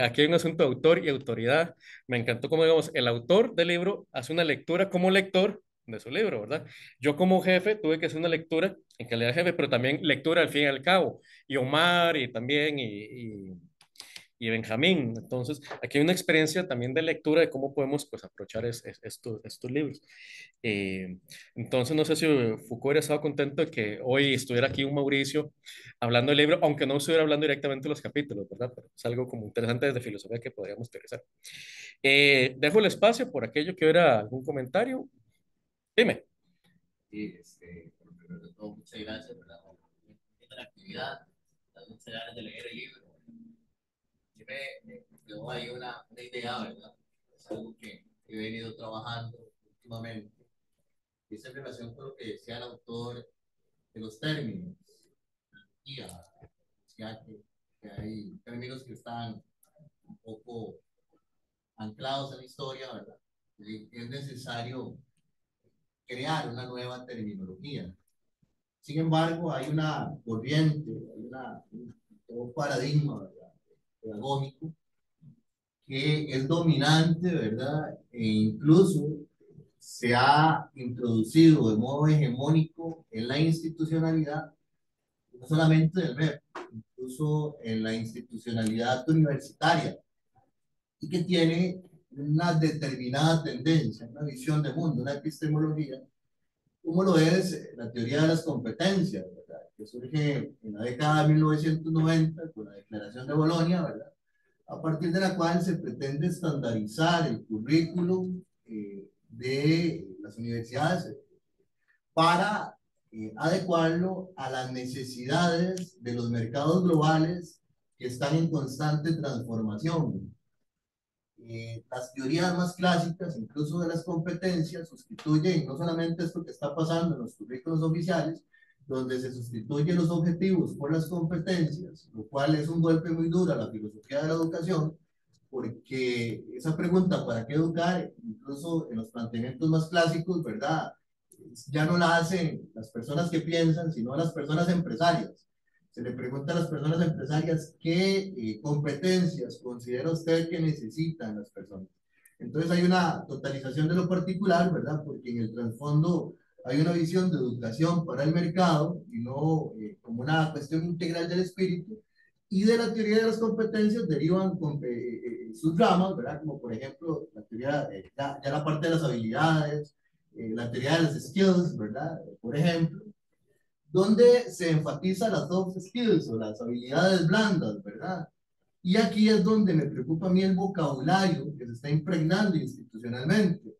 aquí hay un asunto de autor y autoridad. Me encantó cómo, digamos, el autor del libro hace una lectura como lector de su libro, ¿verdad? Yo como jefe tuve que hacer una lectura en calidad de jefe, pero también lectura al fin y al cabo. Y Omar y también y Benjamín. Entonces, aquí hay una experiencia también de lectura de cómo podemos pues aprovechar estos libros. Eh, entonces, no sé si Foucault hubiera estado contento de que hoy estuviera aquí un Mauricio hablando del libro, aunque no estuviera hablando directamente de los capítulos, ¿verdad? Pero es algo como interesante desde filosofía que podríamos teorizar. Dejo el espacio por aquello que hubiera algún comentario. Dime. Sí, bueno, primero de todo, muchas gracias por la actividad, muchas ganas de leer el libro. Yo me quedó ahí una idea, ¿verdad? Es algo que he venido trabajando últimamente. Y es en relación con lo que decía el autor de los términos. Y ya que hay términos que están un poco anclados en la historia, ¿verdad? Y es necesario crear una nueva terminología. Sin embargo, hay una corriente, un paradigma, ¿verdad?, pedagógico que es dominante, ¿verdad? E incluso se ha introducido de modo hegemónico en la institucionalidad, no solamente del MEP, incluso en la institucionalidad universitaria, y que tiene una determinada tendencia, una visión de mundo, una epistemología, como lo es la teoría de las competencias, ¿verdad?, que surge en la década de 1990 con la Declaración de Bolonia, ¿verdad? A partir de la cual se pretende estandarizar el currículum de las universidades para adecuarlo a las necesidades de los mercados globales que están en constante transformación. Las teorías más clásicas, incluso de las competencias, sustituyen no solamente esto que está pasando en los currículos oficiales, donde se sustituyen los objetivos por las competencias, lo cual es un golpe muy duro a la filosofía de la educación, porque esa pregunta, ¿para qué educar? Incluso en los planteamientos más clásicos, ¿verdad? Ya no la hacen las personas que piensan, sino las personas empresarias. Se le pregunta a las personas empresarias qué competencias considera usted que necesitan las personas. Entonces hay una totalización de lo particular, ¿verdad? Porque en el trasfondo hay una visión de educación para el mercado y no como una cuestión integral del espíritu. Y de la teoría de las competencias derivan sus ramas, ¿verdad? Como por ejemplo la teoría, ya la parte de las habilidades, la teoría de las skills, ¿verdad? Por ejemplo, donde se enfatiza las soft skills o las habilidades blandas, ¿verdad? Y aquí es donde me preocupa a mí el vocabulario que se está impregnando institucionalmente.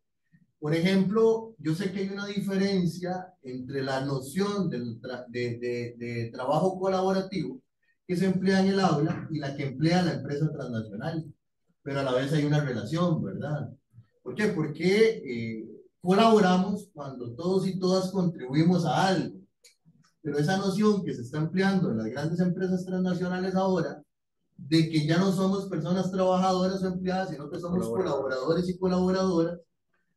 Por ejemplo, yo sé que hay una diferencia entre la noción de trabajo colaborativo que se emplea en el aula y la que emplea la empresa transnacional, pero a la vez hay una relación, ¿verdad? ¿Por qué? Porque colaboramos cuando todos y todas contribuimos a algo, pero esa noción que se está empleando en las grandes empresas transnacionales ahora, de que ya no somos personas trabajadoras o empleadas, sino que somos colaboradores y colaboradoras,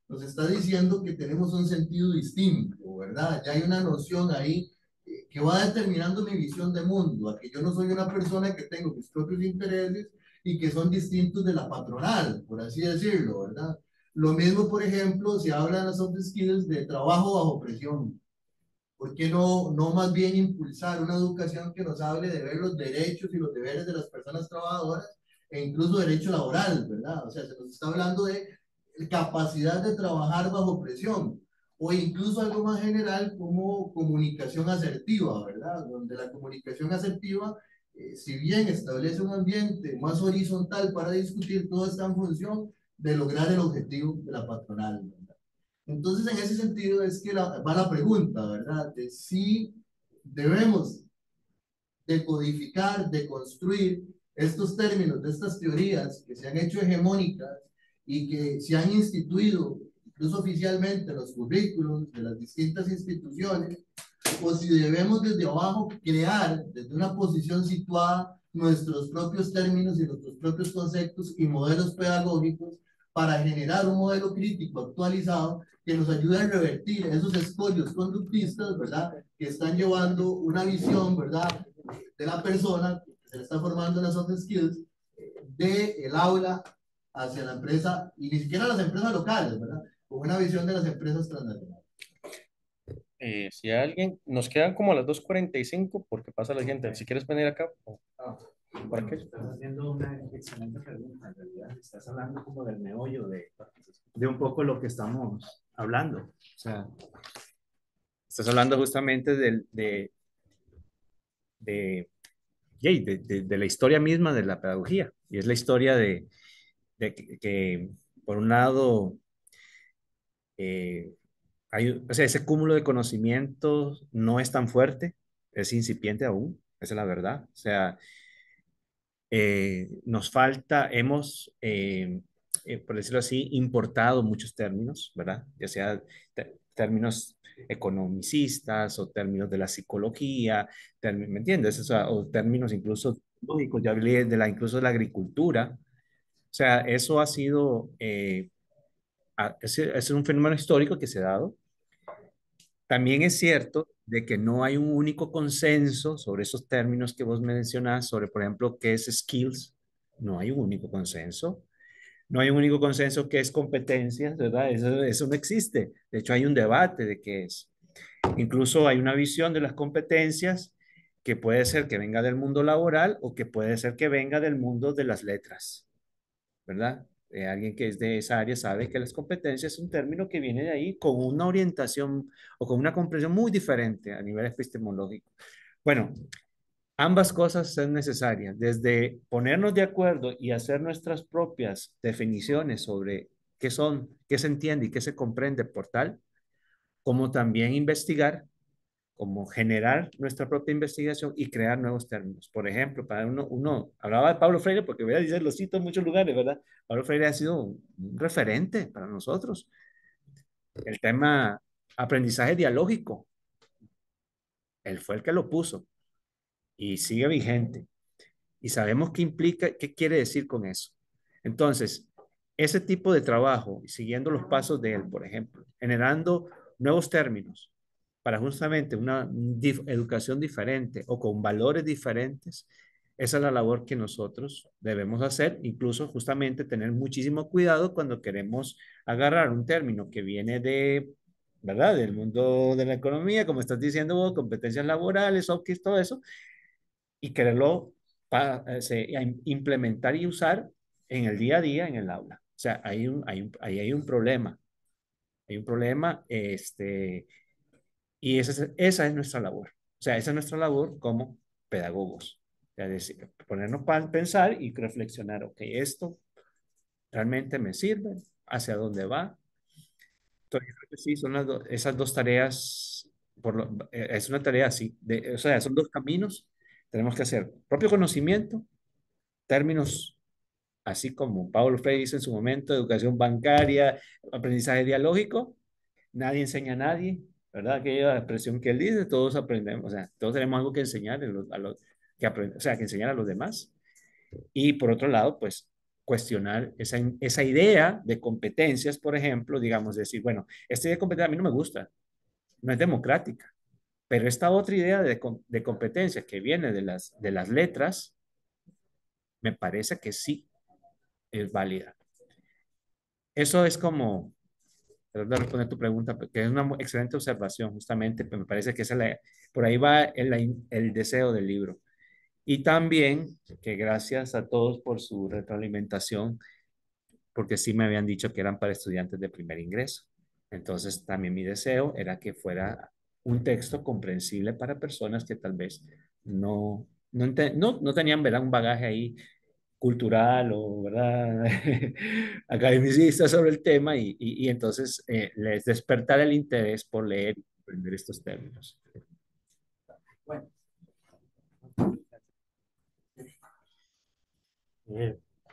nos está diciendo que tenemos un sentido distinto, ¿verdad? Ya hay una noción ahí que va determinando mi visión de mundo, a que yo no soy una persona que tengo mis propios intereses y que son distintos de la patronal, por así decirlo, ¿verdad? Lo mismo, por ejemplo, se habla en las soft skills de trabajo bajo presión. ¿Por qué no más bien impulsar una educación que nos hable de ver los derechos y los deberes de las personas trabajadoras e incluso derecho laboral, ¿verdad? O sea, se nos está hablando de capacidad de trabajar bajo presión o incluso algo más general como comunicación asertiva, ¿verdad? Donde la comunicación asertiva, si bien establece un ambiente más horizontal para discutir, todo está en función de lograr el objetivo de la patronal, ¿verdad? Entonces, en ese sentido es que va la pregunta, ¿verdad? De si debemos decodificar, deconstruir estos términos de estas teorías que se han hecho hegemónicas y que se han instituido incluso oficialmente en los currículos de las distintas instituciones, o si debemos desde abajo crear desde una posición situada nuestros propios términos y nuestros propios conceptos y modelos pedagógicos para generar un modelo crítico actualizado que nos ayude a revertir esos escollos conductistas, ¿verdad? Que están llevando una visión, ¿verdad? De la persona que se le está formando las soft skills del aula hacia la empresa y ni siquiera las empresas locales, ¿verdad? Con una visión de las empresas transnacionales. Si alguien, nos quedan como a las 2:45 porque pasa la gente. Si quieres venir acá, ¿para qué? Estás haciendo una excelente pregunta. En realidad, estás hablando como del meollo de un poco lo que estamos hablando. O sea, estás hablando justamente de la historia misma de la pedagogía. Y es la historia de que, por un lado, o sea, ese cúmulo de conocimientos no es tan fuerte, es incipiente aún, esa es la verdad. O sea, nos falta, por decirlo así, importado muchos términos, ¿verdad? Ya sea términos economicistas o términos de la psicología, ¿me entiendes? O sea, o términos incluso lógicos, ya hablé incluso de la agricultura. O sea, eso ha sido, es un fenómeno histórico que se ha dado. También es cierto de que no hay un único consenso sobre esos términos que vos mencionás, sobre, por ejemplo, qué es skills. No hay un único consenso. No hay un único consenso que es competencias, ¿verdad? Eso no existe. De hecho, hay un debate de qué es. Incluso hay una visión de las competencias que puede ser que venga del mundo laboral o que puede ser que venga del mundo de las letras, ¿verdad? Alguien que es de esa área sabe que las competencias es un término que viene de ahí con una orientación o con una comprensión muy diferente a nivel epistemológico. Bueno, ambas cosas son necesarias, desde ponernos de acuerdo y hacer nuestras propias definiciones sobre qué son, qué se entiende y qué se comprende por tal, como también investigar, como generar nuestra propia investigación y crear nuevos términos. Por ejemplo, para uno hablaba de Pablo Freire, porque voy a decir, lo cito en muchos lugares, ¿verdad? Pablo Freire ha sido un referente para nosotros. El tema aprendizaje dialógico, él fue el que lo puso y sigue vigente. Y sabemos qué implica, qué quiere decir con eso. Entonces, ese tipo de trabajo, siguiendo los pasos de él, por ejemplo, generando nuevos términos para justamente una educación diferente o con valores diferentes, esa es la labor que nosotros debemos hacer, incluso justamente tener muchísimo cuidado cuando queremos agarrar un término que viene de, ¿verdad? Del mundo de la economía, como estás diciendo vos, competencias laborales, soft skills, todo eso, y quererlo implementar y usar en el día a día en el aula. O sea, ahí hay un problema. Hay un problema, y esa es nuestra labor. O sea, esa es nuestra labor como pedagogos. O sea, decir, ponernos para pensar y reflexionar, ok, esto realmente me sirve, hacia dónde va. Entonces, creo que sí, son esas dos tareas, es una tarea así, o sea, son dos caminos. Tenemos que hacer propio conocimiento, términos así como Paulo Freire dice en su momento, educación bancaria, aprendizaje dialógico, nadie enseña a nadie, ¿verdad? Aquella expresión que él dice, todos aprendemos, o sea, todos tenemos algo que enseñar o sea, que enseñar a los demás. Y por otro lado, pues cuestionar esa idea de competencias, por ejemplo, digamos, decir, bueno, esta idea de competencia a mí no me gusta, no es democrática, pero esta otra idea de competencia que viene de las letras, me parece que sí es válida. Eso es como, tratar de responder tu pregunta, que es una excelente observación, justamente, pero me parece que por ahí va el deseo del libro. Y también que gracias a todos por su retroalimentación, porque sí me habían dicho que eran para estudiantes de primer ingreso. Entonces, también mi deseo era que fuera un texto comprensible para personas que tal vez no tenían, ¿verdad? Un bagaje ahí cultural o, ¿verdad? academicista sobre el tema y entonces les despertar el interés por leer y aprender estos términos. Bueno.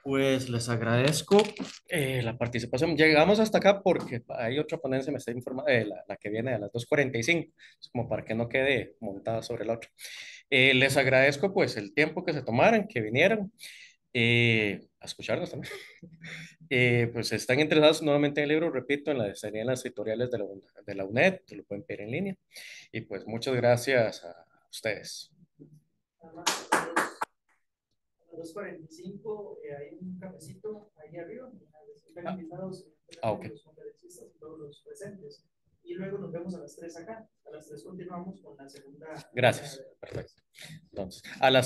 Pues les agradezco la participación. Llegamos hasta acá porque hay otra ponencia, me está informando, la que viene a las 2:45, como para que no quede montada sobre la otra. Les agradezco pues el tiempo que se tomaran, que vinieran a escucharnos también. Pues están interesados nuevamente en el libro, repito, serían las editoriales de la UNED, lo pueden pedir en línea. Y pues muchas gracias a ustedes. A las 2:45 hay un cafecito ahí arriba. Están invitados Ok. los conferencistas y todos los presentes. Y luego nos vemos a las 3 acá. A las 3 continuamos con la segunda. Gracias. Perfecto. Entonces,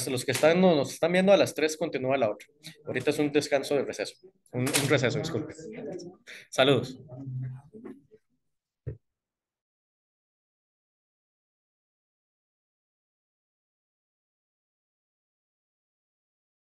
los que nos están viendo a las 3 continúa la otra. Ahorita es un descanso de receso. Un receso, disculpe. Saludos.